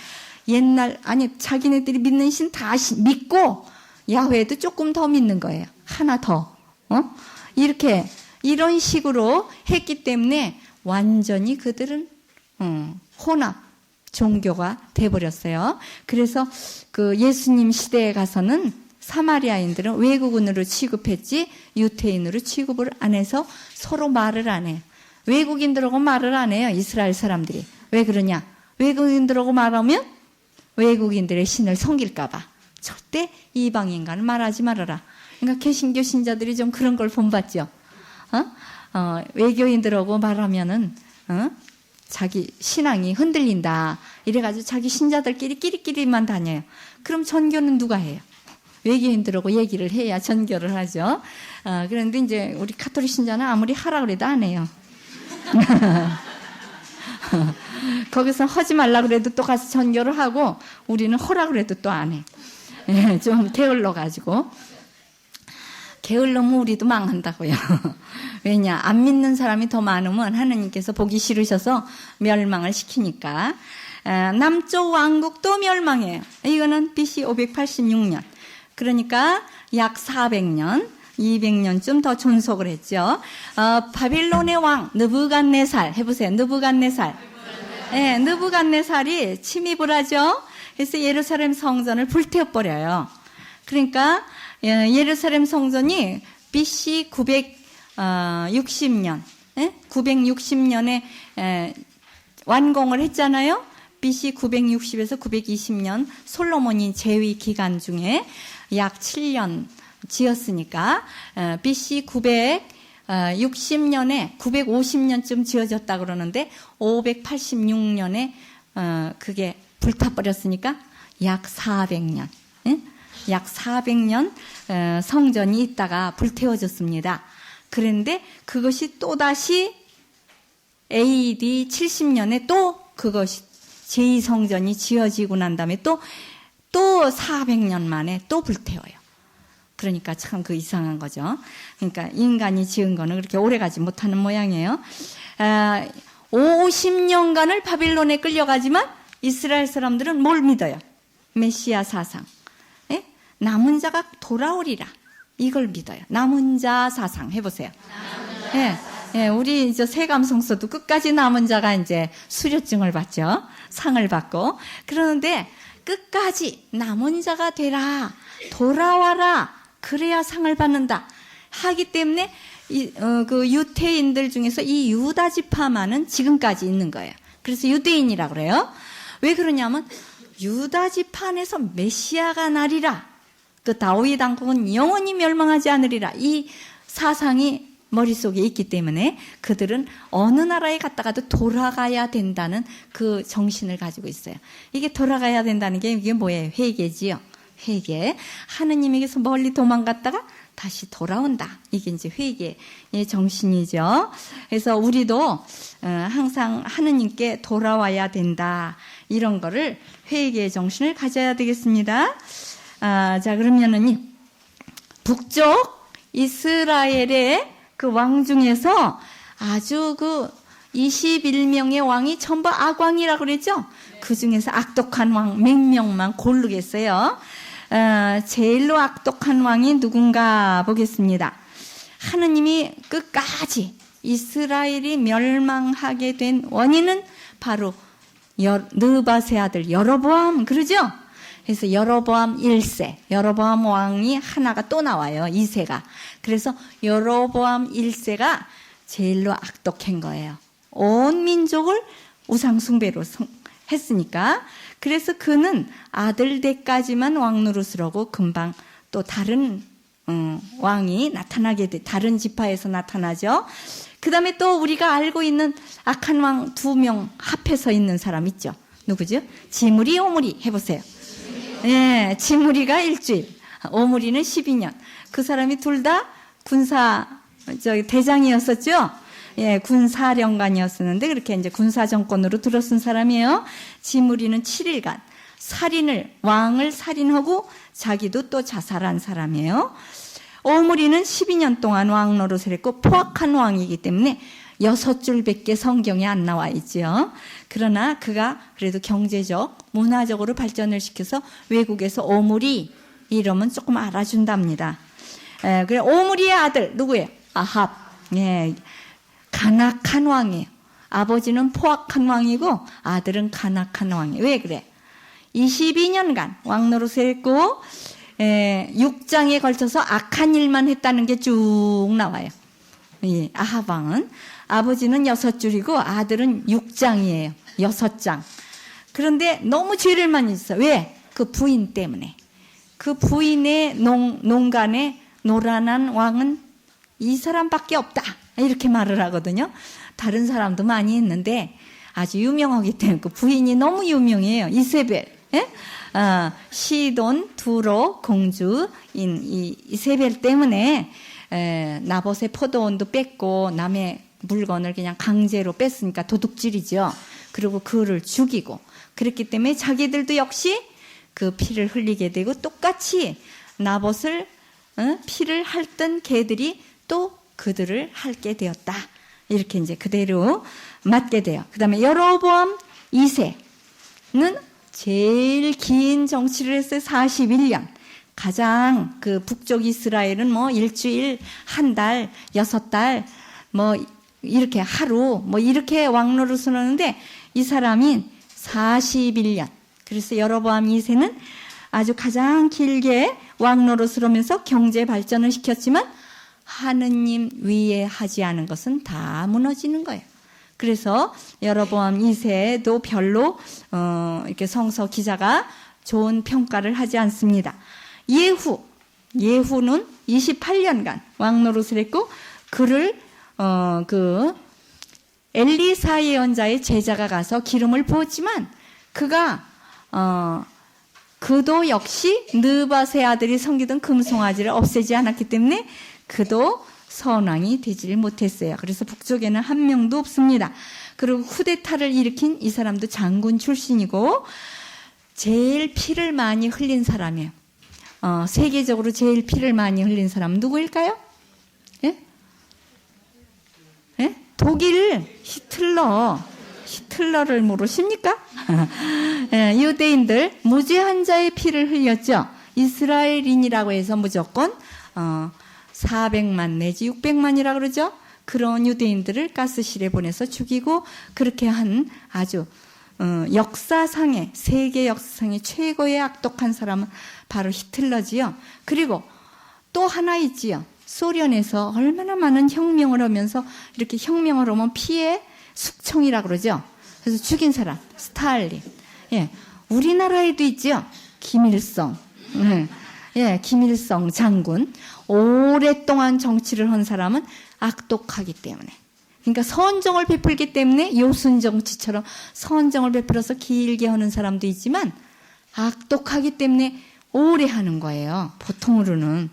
아니 자기네들이 믿는 신 다 믿고 야훼도 조금 더 믿는 거예요. 하나 더. 이렇게 이런 식으로 했기 때문에 완전히 그들은 혼합 종교가 돼버렸어요. 그래서 그 예수님 시대에 가서는 사마리아인들은 외국인으로 취급했지 유태인으로 취급을 안 해서 서로 말을 안 해요. 외국인들하고 말을 안 해요. 이스라엘 사람들이. 왜 그러냐? 외국인들하고 말하면 외국인들의 신을 섬길까 봐 절대 이방인과는 말하지 말아라. 그러니까 개신교 신자들이 좀 그런 걸 본받죠. 외교인들하고 말하면은 자기 신앙이 흔들린다. 이래가지고 자기 신자들끼리 끼리끼리만 다녀요. 그럼 전교는 누가 해요? 외교인들하고 얘기를 해야 전교를 하죠. 그런데 이제 우리 가톨릭 신자는 아무리 하라 그래도 안 해요. 거기서 하지 말라 그래도 또 가서 전교를 하고 우리는 하라 그래도 또 안 해. 예, 좀 게을러 가지고. 게을러면 우리도 망한다고요. 왜냐? 안 믿는 사람이 더 많으면 하느님께서 보기 싫으셔서 멸망을 시키니까. 남쪽 왕국도 멸망해요. 이거는 BC 586년. 그러니까 약 400년, 200년쯤 더 존속을 했죠. 바빌론의 왕 느부갓네살 해보세요. 느부갓네살. 네, 느부갓네살이 침입을 하죠. 그래서 예루살렘 성전을 불태워버려요. 그러니까 예루살렘 성전이 BC 960년, 960년에 완공을 했잖아요. BC 960에서 920년 솔로몬이 재위 기간 중에 약 7년 지었으니까 BC 960년에 950년쯤 지어졌다 그러는데 586년에 그게 불타버렸으니까 약 400년. 약 400년 성전이 있다가 불태워졌습니다. 그런데 그것이 또다시 AD 70년에 또 그것이 제2성전이 지어지고 난 다음에 또 400년 만에 또 불태워요. 그러니까 참 그 이상한 거죠. 그러니까 인간이 지은 거는 그렇게 오래가지 못하는 모양이에요. 50년간을 바빌론에 끌려가지만 이스라엘 사람들은 뭘 믿어요? 메시아 사상. 남은 자가 돌아오리라. 이걸 믿어요. 남은 자 사상 해보세요. 우리 이제 세감성서도 끝까지 남은 자가 이제 수료증을 받죠. 상을 받고. 그러는데 끝까지 남은 자가 되라. 돌아와라. 그래야 상을 받는다. 하기 때문에 그 유태인들 중에서 이 유다 지파만은 지금까지 있는 거예요. 그래서 유대인이라고 그래요. 왜 그러냐면 유다 지파 안에서 메시아가 나리라. 그 다윗 왕국은 영원히 멸망하지 않으리라. 이 사상이 머릿속에 있기 때문에 그들은 어느 나라에 갔다가도 돌아가야 된다는 그 정신을 가지고 있어요. 이게 돌아가야 된다는 게 이게 뭐예요? 회개지요. 회개. 하느님에게서 멀리 도망갔다가 다시 돌아온다. 이게 이제 회개의 정신이죠. 그래서 우리도 항상 하느님께 돌아와야 된다. 이런 거를 회개의 정신을 가져야 되겠습니다. 자, 그러면은 이 북쪽 이스라엘의 그 왕 중에서 아주 그 21명의 왕이 전부 악왕이라고 그랬죠? 그 중에서 악독한 왕 몇 명만 고르겠어요. 제일로 악독한 왕이 누군가 보겠습니다. 하느님이 끝까지 이스라엘이 멸망하게 된 원인은 바로 느밧의 아들 여로보암, 그러죠? 그래서 여로보암 1세, 여로보암 왕이 하나가 또 나와요. 2세가. 그래서 여로보암 1세가 제일로 악독한 거예요. 온 민족을 우상숭배로 했으니까. 그래서 그는 아들 때까지만 왕노릇을 금방 또 다른 왕이 나타나게 돼. 다른 지파에서 나타나죠. 그 다음에 또 우리가 알고 있는 악한 왕 2명 합해서 있는 사람 있죠. 누구죠? 지므리, 오므리 해보세요. 예, 지므리가 일주일, 오므리는 12년. 그 사람이 둘 다 대장이었었죠. 예, 군사령관이었었는데 그렇게 이제 군사 정권으로 들어선 사람이에요. 지므리는 7일간 왕을 살인하고 자기도 또 자살한 사람이에요. 오므리는 12년 동안 왕 노릇을 했고 포악한 왕이기 때문에 6줄밖에 성경에 안 나와 있지요. 그러나 그가 그래도 경제적, 문화적으로 발전을 시켜서 외국에서 오므리 이러면 조금 알아준답니다. 그래 오므리의 아들 누구예요? 아합. 예, 간악한 왕이에요. 아버지는 포악한 왕이고 아들은 간악한 왕이에요. 왜 그래? 22년간 왕 노릇을 했고 6장에 걸쳐서 악한 일만 했다는 게 쭉 나와요. 이 아합 왕은 아버지는 6줄이고 아들은 6장이에요. 6장. 그런데 너무 죄를 많이 했어요. 왜? 그 부인 때문에. 그 부인의 농간에 노란한 왕은 이 사람밖에 없다. 이렇게 말을 하거든요. 다른 사람도 많이 있는데 아주 유명하기 때문에 그 부인이 너무 유명해요. 이세벨. 예? 시돈, 두로 공주인 이세벨 때문에 나봇의 포도원도 뺏고 남의 물건을 그냥 강제로 뺐으니까 도둑질이죠. 그리고 그를 죽이고 그랬기 때문에 자기들도 역시 그 피를 흘리게 되고 똑같이 나봇을 피를 핥던 개들이 또 그들을 핥게 되었다. 이렇게 이제 그대로 맞게 돼요. 그 다음에 여로보암 2세는 제일 긴 정치를 했어요. 41년. 가장 그 북쪽 이스라엘은 뭐 일주일, 한 달, 6달, 뭐 이렇게 하루, 뭐 이렇게 왕노릇을 하는데 이 사람이 41년. 그래서 여로보암 2세는 아주 가장 길게 왕노릇을 하면서 경제 발전을 시켰지만 하느님 위에 하지 않은 것은 다 무너지는 거예요. 그래서 여로보암 2세도 별로 이렇게 성서 기자가 좋은 평가를 하지 않습니다. 예후는 28년간 왕노릇을 했고 그를 엘리사 예언자의 제자가 가서 기름을 부었지만 그도 역시 느밧의 아들이 섬기던 금송아지를 없애지 않았기 때문에 그도 선왕이 되지를 못했어요. 그래서 북쪽에는 한 명도 없습니다. 그리고 쿠데타를 일으킨 이 사람도 장군 출신이고 제일 피를 많이 흘린 사람이에요. 세계적으로 제일 피를 많이 흘린 사람은 누구일까요? 예? 예? 독일 히틀러를 모르십니까? 예, 유대인들 무죄한 자의 피를 흘렸죠. 이스라엘인이라고 해서 무조건 400만 내지 600만이라 그러죠. 그런 유대인들을 가스실에 보내서 죽이고 그렇게 한 아주 역사상의 세계 역사상의 최고의 악독한 사람은 바로 히틀러지요. 그리고 또 하나 있지요. 소련에서 얼마나 많은 혁명을 하면서 이렇게 혁명을 하면 피해 숙청이라 그러죠. 그래서 죽인 사람 스탈린. 예, 우리나라에도 있지요. 김일성. 예, 김일성 장군. 오랫동안 정치를 한 사람은 악독하기 때문에. 그러니까 선정을 베풀기 때문에 요순 정치처럼 선정을 베풀어서 길게 하는 사람도 있지만 악독하기 때문에 오래 하는 거예요. 보통으로는.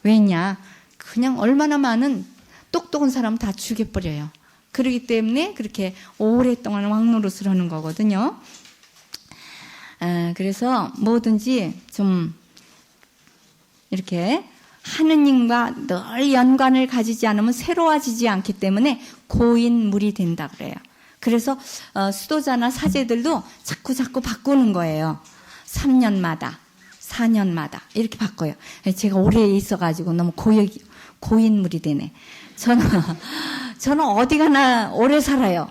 왜냐? 그냥 얼마나 많은 똑똑한 사람 다 죽여버려요. 그렇기 때문에 그렇게 오랫동안 왕노릇을 하는 거거든요. 그래서 뭐든지 좀 이렇게 하느님과 늘 연관을 가지지 않으면 새로워지지 않기 때문에 고인물이 된다 그래요. 그래서 수도자나 사제들도 자꾸 바꾸는 거예요. 3년마다, 4년마다 이렇게 바꿔요. 제가 오래 있어가지고 너무 고인물이 되네. 저는 어디 가나 오래 살아요.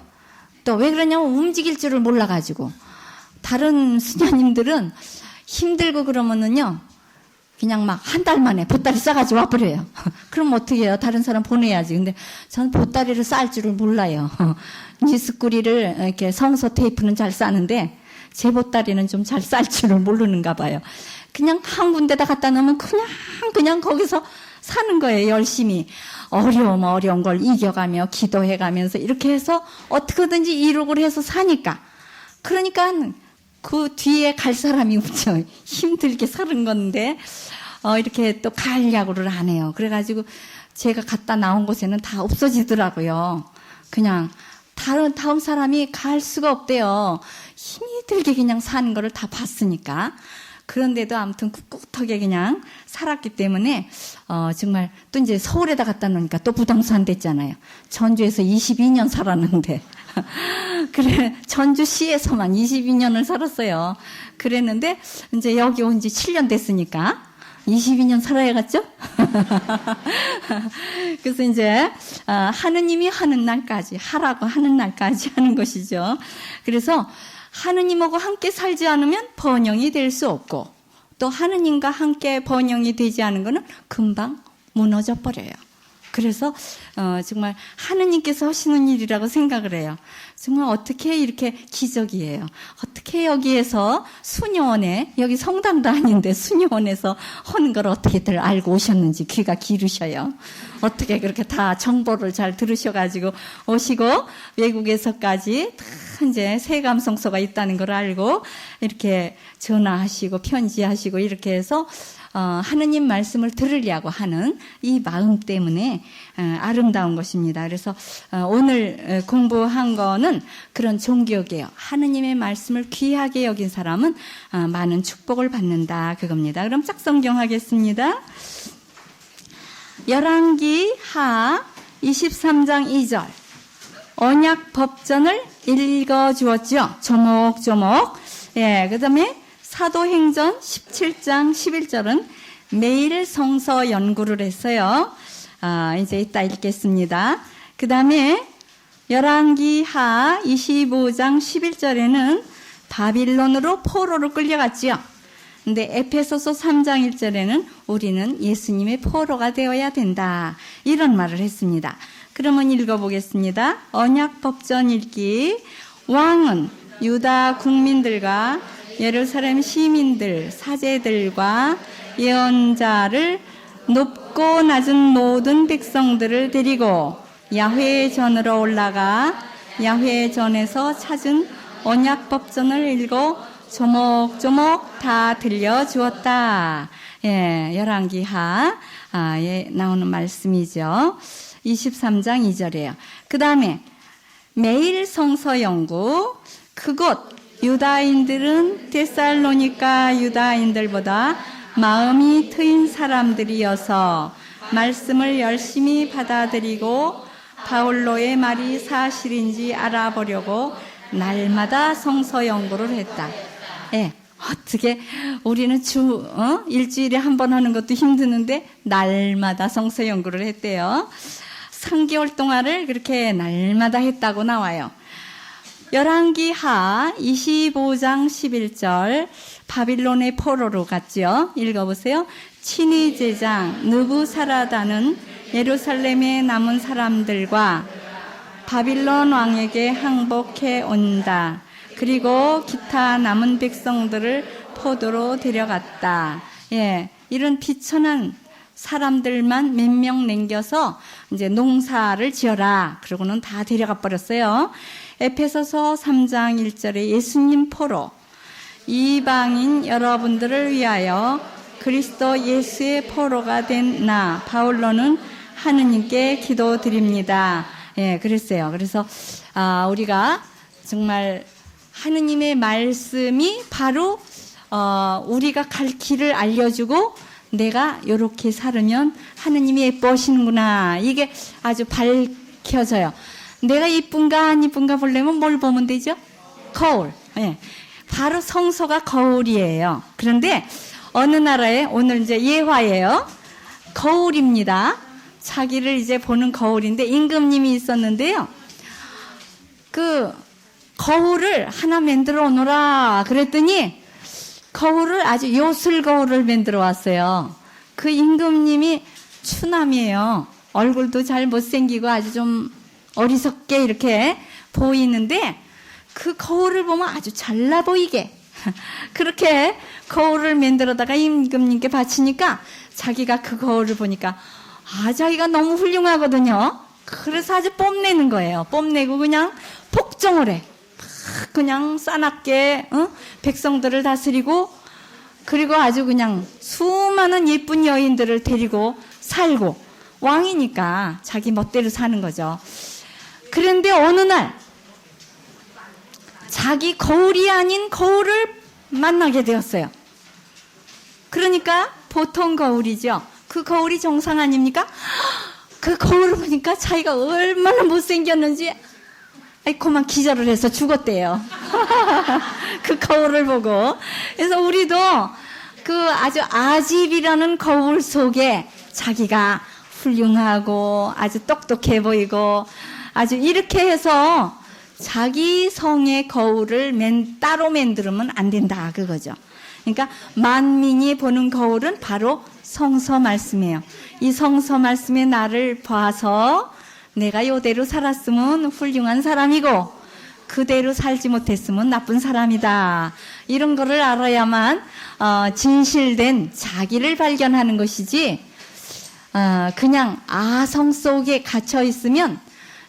또 왜 그러냐면 움직일 줄을 몰라가지고. 다른 수녀님들은 힘들고 그러면은요, 그냥 막 한 달 만에 보따리 싸가지고 와버려요. 그럼 어떻게 해요? 다른 사람 보내야지. 근데 저는 보따리를 쌀 줄을 몰라요. 니스꾸리를 이렇게 성서 테이프는 잘 싸는데 제 보따리는 좀 잘 쌀 줄을 모르는가 봐요. 그냥 한 군데다 갖다 놓으면 그냥 거기서 사는 거예요. 열심히. 어려운 걸 이겨가며 기도해가면서 이렇게 해서 어떻게든지 이룩을 해서 사니까. 그러니까 그 뒤에 갈 사람이 없죠. 힘들게 사는 건데 이렇게 또 갈 야구를 안 해요. 그래가지고 제가 갖다 나온 곳에는 다 없어지더라고요. 그냥 다음 사람이 갈 수가 없대요. 힘이 들게 그냥 사는 거를 다 봤으니까. 그런데도 아무튼 꿋꿋하게 그냥 살았기 때문에 정말 또 이제 서울에다 갖다 놓으니까 또 부동산 됐잖아요. 전주에서 22년 살았는데 그래 전주시에서만 22년을 살았어요. 그랬는데 이제 여기 온 지 7년 됐으니까 22년 살아야겠죠? 그래서 이제 하느님이 하는 날까지 하라고 하는 날까지 하는 것이죠. 그래서 하느님하고 함께 살지 않으면 번영이 될 수 없고 또 하느님과 함께 번영이 되지 않은 것은 금방 무너져 버려요. 그래서 정말 하느님께서 하시는 일이라고 생각을 해요. 정말 어떻게 이렇게 기적이에요. 어떻게 여기에서 수녀원에 여기 성당도 아닌데 수녀원에서 하는 걸 어떻게들 알고 오셨는지 귀가 기르셔요. 어떻게 그렇게 다 정보를 잘 들으셔가지고 오시고 외국에서까지 다 이제 세감성소가 있다는 걸 알고 이렇게 전화하시고 편지하시고 이렇게 해서 하느님 말씀을 들으려고 하는 이 마음 때문에 아름다운 것입니다. 그래서 오늘 공부한 거는 그런 종교개혁, 하느님의 말씀을 귀하게 여긴 사람은 많은 축복을 받는다 그겁니다. 그럼 짝성경 하겠습니다. 열왕기 하 23장 2절 언약 법전을 읽어주었죠. 조목조목. 예, 그 다음에 사도행전 17장 11절은 매일 성서 연구를 했어요. 이제 이따 읽겠습니다. 그 다음에 열왕기 하 25장 11절에는 바빌론으로 포로로 끌려갔지요. 근데 에페소서 3장 1절에는 우리는 예수님의 포로가 되어야 된다. 이런 말을 했습니다. 그러면 읽어보겠습니다. 언약법전 읽기. 왕은 유다 국민들과 예루살렘 시민들, 사제들과 예언자를 높고 낮은 모든 백성들을 데리고 야훼 전으로 올라가 야훼 전에서 찾은 언약법전을 읽어 조목조목 다 들려주었다. 예, 열왕기하에 나오는 말씀이죠. 23장 2절이에요. 그 다음에 매일 성서 연구. 그곳 유다인들은 데살로니가 유다인들보다 마음이 트인 사람들이어서 말씀을 열심히 받아들이고 바울로의 말이 사실인지 알아보려고 날마다 성서 연구를 했다. 예, 어떻게 우리는 일주일에 한 번 하는 것도 힘드는데 날마다 성서 연구를 했대요. 3개월 동안을 그렇게 날마다 했다고 나와요. 열왕기 하 25장 11절 바빌론의 포로로 갔죠. 읽어보세요. 친위 제장 느부사라다는 예루살렘에 남은 사람들과 바빌론 왕에게 항복해 온다. 그리고 기타 남은 백성들을 포도로 데려갔다. 예, 이런 비천한 사람들만 몇 명 남겨서 이제 농사를 지어라. 그러고는 다 데려가 버렸어요. 에페소서 3장 1절에 예수님 포로, 이방인 여러분들을 위하여 그리스도 예수의 포로가 된 나 바울로는 하느님께 기도드립니다. 예, 그랬어요. 그래서 우리가 정말 하느님의 말씀이 바로 우리가 갈 길을 알려주고 내가 이렇게 살으면 하느님이 예뻐하시는구나. 이게 아주 밝혀져요. 내가 이쁜가 안 이쁜가 보려면 뭘 보면 되죠? 거울. 예. 바로 성소가 거울이에요. 그런데 어느 나라에 오늘 이제 예화예요. 거울입니다. 자기를 이제 보는 거울인데 임금님이 있었는데요. 그 거울을 하나 만들어 오너라 그랬더니 거울을 아주 요술 거울을 만들어 왔어요. 그 임금님이 추남이에요. 얼굴도 잘 못생기고 아주 좀 어리석게 이렇게 보이는데 그 거울을 보면 아주 잘나 보이게 그렇게 거울을 만들어다가 임금님께 바치니까 자기가 그 거울을 보니까 자기가 너무 훌륭하거든요. 그래서 아주 뽐내는 거예요. 뽐내고 그냥 복종을 해. 그냥 싸납게 백성들을 다스리고 그리고 아주 그냥 수많은 예쁜 여인들을 데리고 살고 왕이니까 자기 멋대로 사는 거죠. 그런데 어느 날 자기 거울이 아닌 거울을 만나게 되었어요. 그러니까 보통 거울이죠. 그 거울이 정상 아닙니까? 그 거울을 보니까 자기가 얼마나 못생겼는지 그만 기절을 해서 죽었대요. 그 거울을 보고. 그래서 우리도 그 아주 아집이라는 거울 속에 자기가 훌륭하고 아주 똑똑해 보이고 아주 이렇게 해서 자기 성의 거울을 따로 만들면 안 된다 그거죠. 그러니까 만민이 보는 거울은 바로 성서 말씀이에요. 이 성서 말씀에 나를 봐서 내가 이대로 살았으면 훌륭한 사람이고 그대로 살지 못했으면 나쁜 사람이다. 이런 거를 알아야만 진실된 자기를 발견하는 것이지 그냥 아성 속에 갇혀 있으면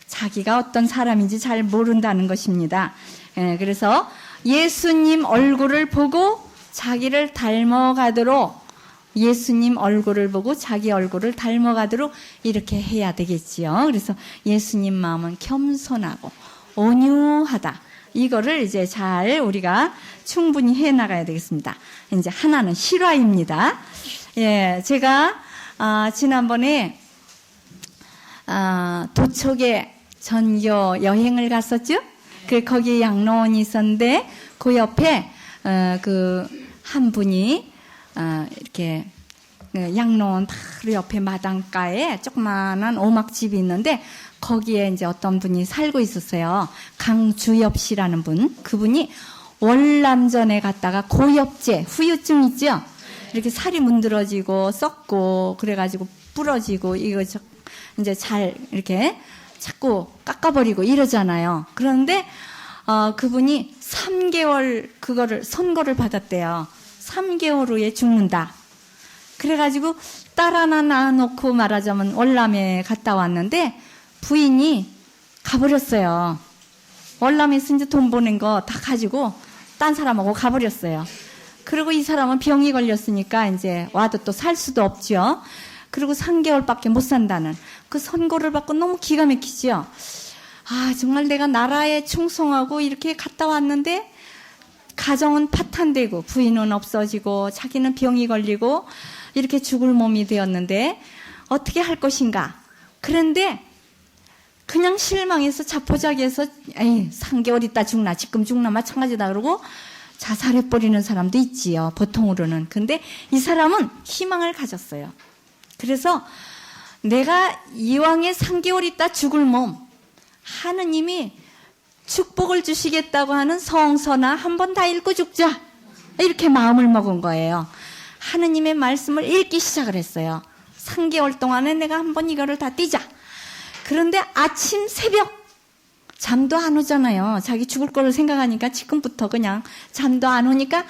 자기가 어떤 사람인지 잘 모른다는 것입니다. 그래서 예수님 얼굴을 보고 자기를 닮아가도록 예수님 얼굴을 보고 자기 얼굴을 닮아가도록 이렇게 해야 되겠지요. 그래서 예수님 마음은 겸손하고 온유하다. 이거를 이제 잘 우리가 충분히 해 나가야 되겠습니다. 이제 하나는 실화입니다. 예, 제가 지난번에 도척에 전교 여행을 갔었죠. 거기 양로원이 있었는데 그 옆에 그 한 분이 이렇게 양로원 바로 옆에 마당가에 조그마한 오막집이 있는데 거기에 이제 어떤 분이 살고 있었어요. 강주엽 씨라는 분. 그분이 월남전에 갔다가 고엽제, 후유증 있죠? 이렇게 살이 문드러지고 썩고 그래가지고 부러지고 이거 이제 잘 이렇게 자꾸 깎아버리고 이러잖아요. 그런데 그분이 3개월 그거를 선고를 받았대요. 3개월 후에 죽는다. 그래가지고 딸 하나 낳아놓고 말하자면 월남에 갔다 왔는데 부인이 가버렸어요. 월남에서 이제 돈 보낸 거 다 가지고 딴 사람하고 가버렸어요. 그리고 이 사람은 병이 걸렸으니까 이제 와도 또 살 수도 없죠. 그리고 3개월밖에 못 산다는 그 선고를 받고 너무 기가 막히지요. 정말 내가 나라에 충성하고 이렇게 갔다 왔는데 가정은 파탄되고 부인은 없어지고 자기는 병이 걸리고 이렇게 죽을 몸이 되었는데 어떻게 할 것인가. 그런데 그냥 실망해서 자포자기해서 3개월 있다 죽나 지금 죽나 마찬가지다 그러고 자살해버리는 사람도 있지요. 보통으로는. 근데 이 사람은 희망을 가졌어요. 그래서 내가 이왕에 3개월 있다 죽을 몸 하느님이 축복을 주시겠다고 하는 성서나 한번 다 읽고 죽자. 이렇게 마음을 먹은 거예요. 하느님의 말씀을 읽기 시작을 했어요. 3개월 동안에 내가 한번 이거를 다 띄자. 그런데 아침 새벽 잠도 안 오잖아요. 자기 죽을 거를 생각하니까 지금부터 그냥 잠도 안 오니까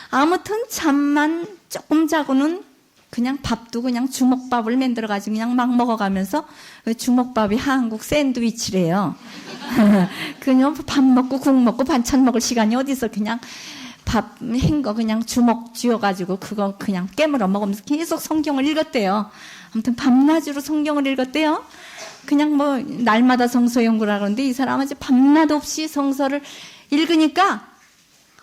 아무튼 잠만 조금 자고는 그냥 밥도 그냥 주먹밥을 만들어가지고 그냥 막 먹어가면서 주먹밥이 한국 샌드위치래요. 그냥 밥 먹고 국 먹고 반찬 먹을 시간이 어디서 그냥 밥 한 거 그냥 주먹 쥐어가지고 그거 그냥 깨물어 먹으면서 계속 성경을 읽었대요. 아무튼 밤낮으로 성경을 읽었대요. 그냥 뭐 날마다 성서 연구라 그러는데 이 사람은 이제 밤낮 없이 성서를 읽으니까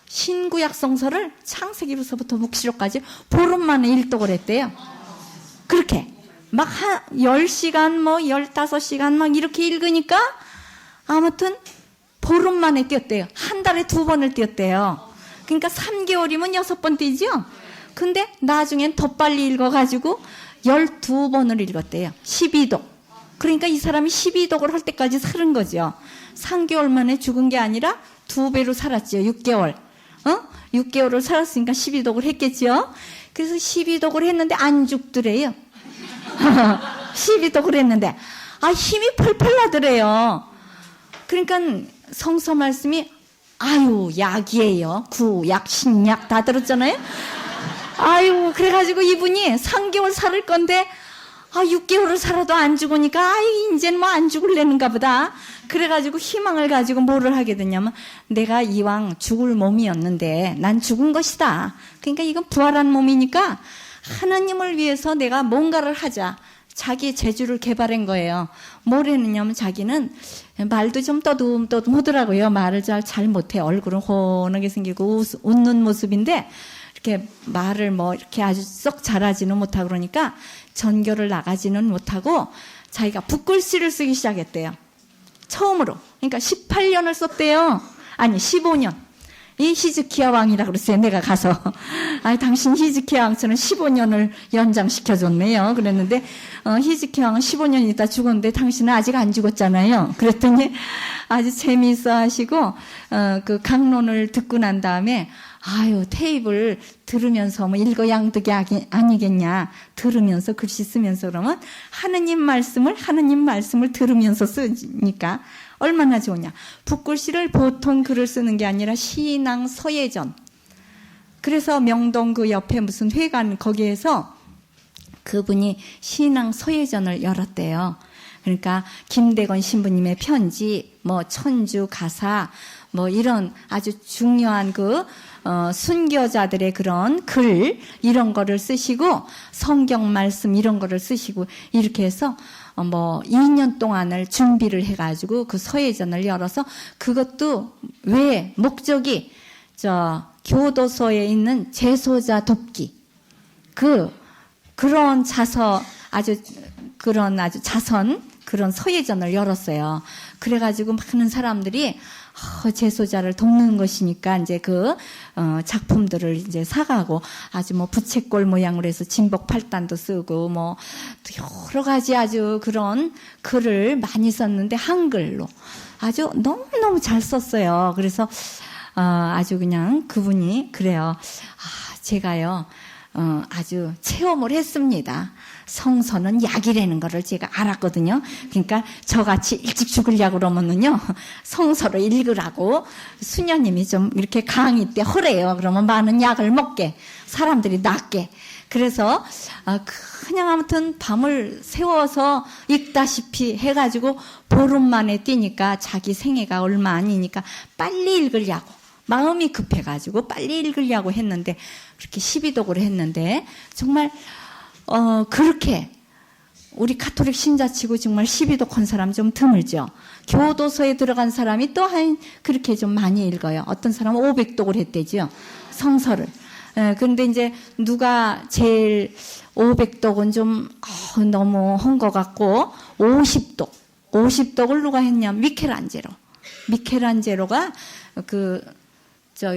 신구약 성서를 창세기로서부터 묵시록까지 보름 만에 일독을 했대요. 그렇게 막 10시간 뭐 15시간 막 이렇게 읽으니까 아무튼 보름 만에 뛰었대요. 한 달에 2번을 뛰었대요. 그러니까 3개월이면 6번 뛰죠. 근데 나중엔 더 빨리 읽어가지고 12번을 읽었대요. 12독. 그러니까 이 사람이 12독을 할 때까지 살은 거죠. 3개월 만에 죽은 게 아니라 2배로 살았죠. 6개월. 6개월을 살았으니까 12독을 했겠죠. 그래서 12독을 했는데 안 죽더래요. 12독을 했는데 힘이 펄펄 나더래요. 그러니까 성서 말씀이 아유 약이에요. 구약 신약 다 들었잖아요. 아유 그래가지고 이분이 3개월 살을 건데 6개월을 살아도 안 죽으니까 이제는 뭐 안 죽을래는가 보다. 그래가지고 희망을 가지고 뭐를 하게 됐냐면 내가 이왕 죽을 몸이었는데 난 죽은 것이다. 그러니까 이건 부활한 몸이니까 하나님을 위해서 내가 뭔가를 하자. 자기 재주를 개발한 거예요. 뭘 했느냐면 자기는 말도 좀 떠듬떠듬 하더라고요. 말을 잘 못해. 얼굴은 훤하게 생기고 웃는 모습인데 이렇게 말을 뭐 이렇게 아주 썩 잘하지는 못하고 그러니까 전교를 나가지는 못하고 자기가 붓글씨를 쓰기 시작했대요. 처음으로. 그러니까 18년을 썼대요. 아니 15년. 이 히즈키야 왕이라 그랬어요. 내가 가서 당신 히즈키야 왕처럼 15년을 연장시켜줬네요. 그랬는데 히즈키야 왕은 15년 있다 죽었는데 당신은 아직 안 죽었잖아요. 그랬더니 아주 재미있어 하시고 그 강론을 듣고 난 다음에 테이블 들으면서 뭐 일거양득이 아니겠냐. 들으면서 글씨 쓰면서 그러면 하느님 말씀을 들으면서 쓰니까 얼마나 좋으냐. 붓글씨를 보통 글을 쓰는 게 아니라 신앙 서예전. 그래서 명동 그 옆에 무슨 회관 거기에서 그분이 신앙 서예전을 열었대요. 그러니까 김대건 신부님의 편지, 뭐 천주 가사, 뭐 이런 아주 중요한 순교자들의 그런 글 이런 거를 쓰시고 성경 말씀 이런 거를 쓰시고 이렇게 해서 2년 동안을 준비를 해가지고 그 서예전을 열어서 그것도 왜 목적이 교도소에 있는 재소자 돕기 그런 아주 자선 그런 서예전을 열었어요. 그래가지고 많은 사람들이 재소자를 돕는 것이니까 이제 작품들을 이제 사가고 아주 부채꼴 모양으로 해서 진복 팔단도 쓰고 여러 가지 아주 그런 글을 많이 썼는데 한글로 아주 너무너무 잘 썼어요. 그래서 아주 그냥 그분이 그래요. 제가요 아주 체험을 했습니다. 성서는 약이라는 거를 제가 알았거든요. 그러니까 저같이 일찍 죽으려고 그러면은요, 성서를 읽으라고 수녀님이 좀 이렇게 강의 때 허래요. 그러면 많은 약을 먹게, 사람들이 낫게. 그래서 그냥 아무튼 밤을 새워서 읽다시피 해가지고 보름 만에 뛰니까 자기 생애가 얼마 아니니까 빨리 읽으려고. 마음이 급해가지고 빨리 읽으려고 했는데 그렇게 12독을 했는데 정말 그렇게 우리 가톨릭 신자치고 정말 12독 한 사람 좀 드물죠. 교도소에 들어간 사람이 또 그렇게 좀 많이 읽어요. 어떤 사람은 500독을 했대죠. 성서를. 그런데 이제 누가 제일 500독은 좀 너무 한 것 같고 50독을 누가 했냐면 미켈란젤로가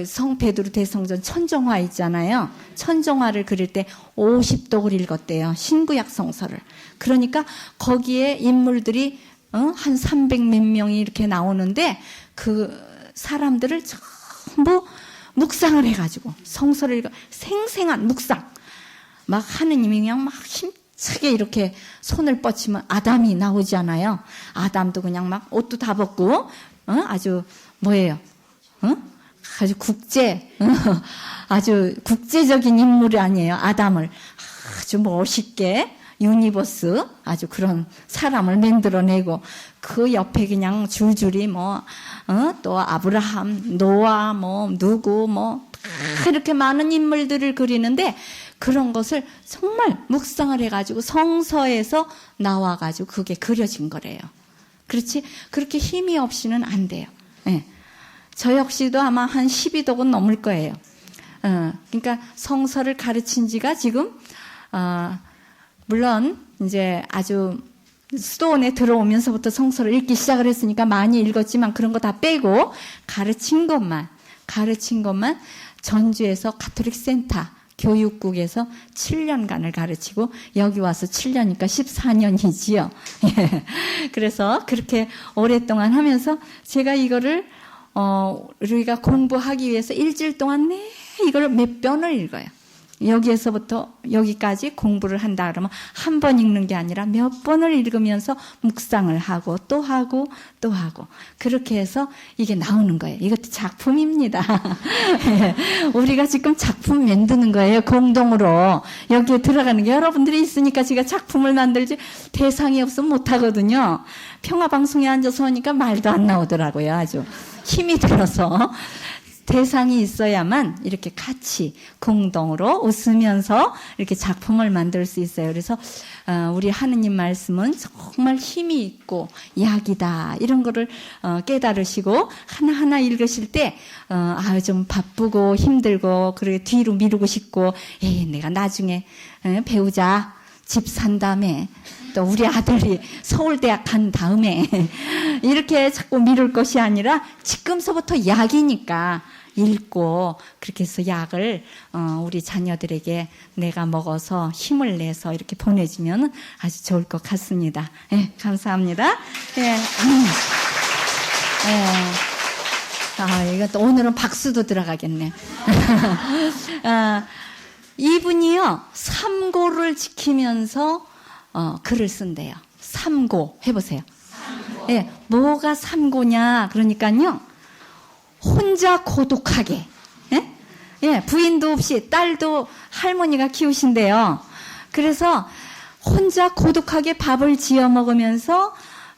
성 베드로 대성전 천정화 있잖아요. 천정화를 그릴 때 50독을 읽었대요. 신구약 성서를. 그러니까 거기에 인물들이 한 300몇 명이 이렇게 나오는데 그 사람들을 전부 묵상을 해가지고 성서를 읽어 생생한 묵상. 막 하느님이 그냥 막 힘차게 이렇게 손을 뻗치면 아담이 나오잖아요. 아담도 그냥 막 옷도 다 벗고 아주 아주 국제적인 인물이 아니에요. 아담을 아주 멋있게 유니버스 아주 그런 사람을 만들어내고 그 옆에 그냥 줄줄이 또 아브라함, 노아 누구 다 이렇게 많은 인물들을 그리는데 그런 것을 정말 묵상을 해가지고 성서에서 나와가지고 그게 그려진 거래요. 그렇지? 그렇게 힘이 없이는 안 돼요. 네. 저 역시도 아마 한 12독은 넘을 거예요. 그러니까 성서를 가르친 지가 지금, 물론 이제 아주 수도원에 들어오면서부터 성서를 읽기 시작을 했으니까 많이 읽었지만 그런 거 다 빼고 가르친 것만 전주에서 가톨릭 센터 교육국에서 7년간을 가르치고 여기 와서 7년이니까 14년이지요. 예. 그래서 그렇게 오랫동안 하면서 제가 이거를 우리가 공부하기 위해서 일주일 동안 이걸 몇 번을 읽어요. 여기에서부터 여기까지 공부를 한다 그러면 한 번 읽는 게 아니라 몇 번을 읽으면서 묵상을 하고 또 하고 또 하고 그렇게 해서 이게 나오는 거예요. 이것도 작품입니다. 우리가 지금 작품 만드는 거예요. 공동으로 여기에 들어가는 게 여러분들이 있으니까 제가 작품을 만들지 대상이 없으면 못하거든요. 평화방송에 앉아서 하니까 말도 안 나오더라고요. 아주 힘이 들어서 대상이 있어야만 이렇게 같이 공동으로 웃으면서 이렇게 작품을 만들 수 있어요. 그래서 우리 하느님 말씀은 정말 힘이 있고 약이다 이런 거를 깨달으시고 하나하나 읽으실 때 좀 바쁘고 힘들고 그리고 뒤로 미루고 싶고 내가 나중에 배우자 집 산 다음에 또 우리 아들이 서울대학 간 다음에 이렇게 자꾸 미룰 것이 아니라 지금서부터 약이니까 읽고 그렇게 해서 약을 우리 자녀들에게 내가 먹어서 힘을 내서 이렇게 보내주면 아주 좋을 것 같습니다. 네, 감사합니다. 네. 이것도 오늘은 박수도 들어가겠네. 이분이요 삼고를 지키면서 글을 쓴대요. 삼고 해보세요. 삼고. 예, 뭐가 삼고냐 그러니까요 혼자 고독하게 부인도 없이 딸도 할머니가 키우신대요. 그래서 혼자 고독하게 밥을 지어 먹으면서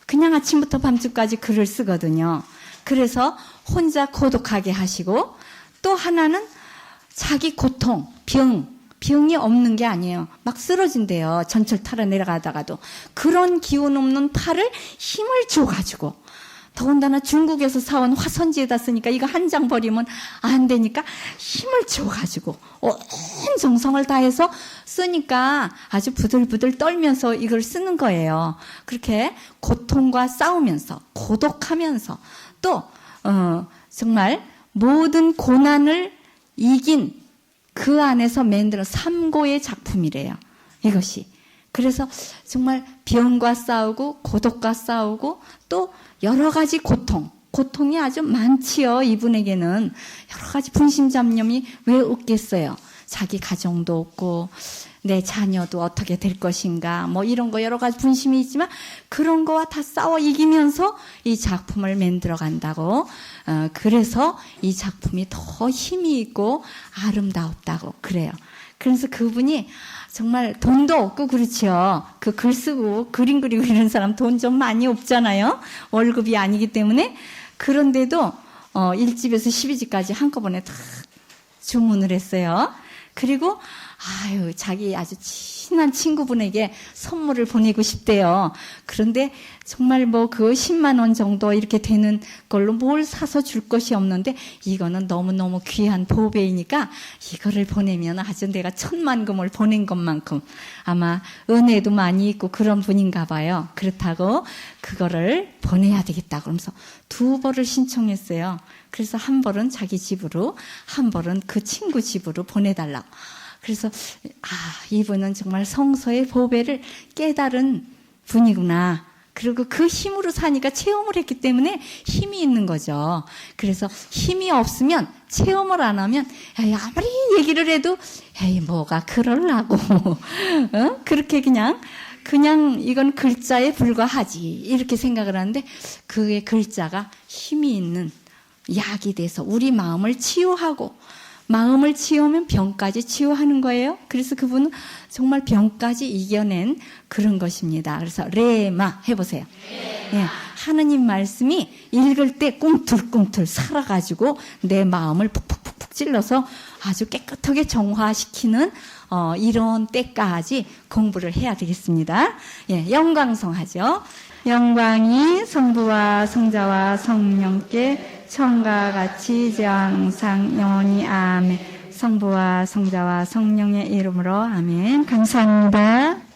그냥 아침부터 밤중까지 글을 쓰거든요. 그래서 혼자 고독하게 하시고 또 하나는 자기 고통, 병이 없는 게 아니에요. 막 쓰러진대요. 전철 타러 내려가다가도. 그런 기운 없는 팔을 힘을 줘가지고 더군다나 중국에서 사온 화선지에다 쓰니까 이거 한 장 버리면 안 되니까 힘을 줘가지고 온 정성을 다해서 쓰니까 아주 부들부들 떨면서 이걸 쓰는 거예요. 그렇게 고통과 싸우면서 고독하면서 또 정말 모든 고난을 이긴 그 안에서 만드는 삼고의 작품이래요. 이것이. 그래서 정말 병과 싸우고 고독과 싸우고 또 여러 가지 고통이 아주 많지요. 이분에게는 여러 가지 분심잡념이 왜 없겠어요. 자기 가정도 없고 내 자녀도 어떻게 될 것인가 뭐 이런 거 여러 가지 분심이 있지만 그런 거와 다 싸워 이기면서 이 작품을 만들어 간다고. 그래서 이 작품이 더 힘이 있고 아름다웠다고 그래요. 그래서 그분이 정말 돈도 없고 그렇지요. 그 글 쓰고 그림 그리고 이런 사람 돈 좀 많이 없잖아요. 월급이 아니기 때문에. 그런데도 1집에서 12집까지 한꺼번에 다 주문을 했어요. 그리고 자기 아주 친한 친구분에게 선물을 보내고 싶대요. 그런데 정말 그 10만 원 정도 이렇게 되는 걸로 뭘 사서 줄 것이 없는데 이거는 너무너무 귀한 보배이니까 이거를 보내면 아주 내가 천만금을 보낸 것만큼 아마 은혜도 많이 있고 그런 분인가 봐요. 그렇다고 그거를 보내야 되겠다 그러면서 2벌을 신청했어요. 그래서 한 벌은 자기 집으로 한 벌은 그 친구 집으로 보내달라고. 그래서 이분은 정말 성서의 보배를 깨달은 분이구나. 그리고 그 힘으로 사니까 체험을 했기 때문에 힘이 있는 거죠. 그래서 힘이 없으면 체험을 안 하면 아무리 얘기를 해도 뭐가 그럴라고 그렇게 그냥 이건 글자에 불과하지 이렇게 생각을 하는데 그의 글자가 힘이 있는 약이 돼서 우리 마음을 치유하고 마음을 치유하면 병까지 치유하는 거예요. 그래서 그분은 정말 병까지 이겨낸 그런 것입니다. 그래서 레마 해보세요. 네, 하느님 말씀이 읽을 때 꿈틀꿈틀 살아가지고 내 마음을 푹푹푹 찔러서 아주 깨끗하게 정화시키는 이런 때까지 공부를 해야 되겠습니다. 예, 영광성하죠. 영광이 성부와 성자와 성령께 처음과 같이 이제와 항상 영원히 아멘. 성부와 성자와 성령의 이름으로 아멘. 감사합니다.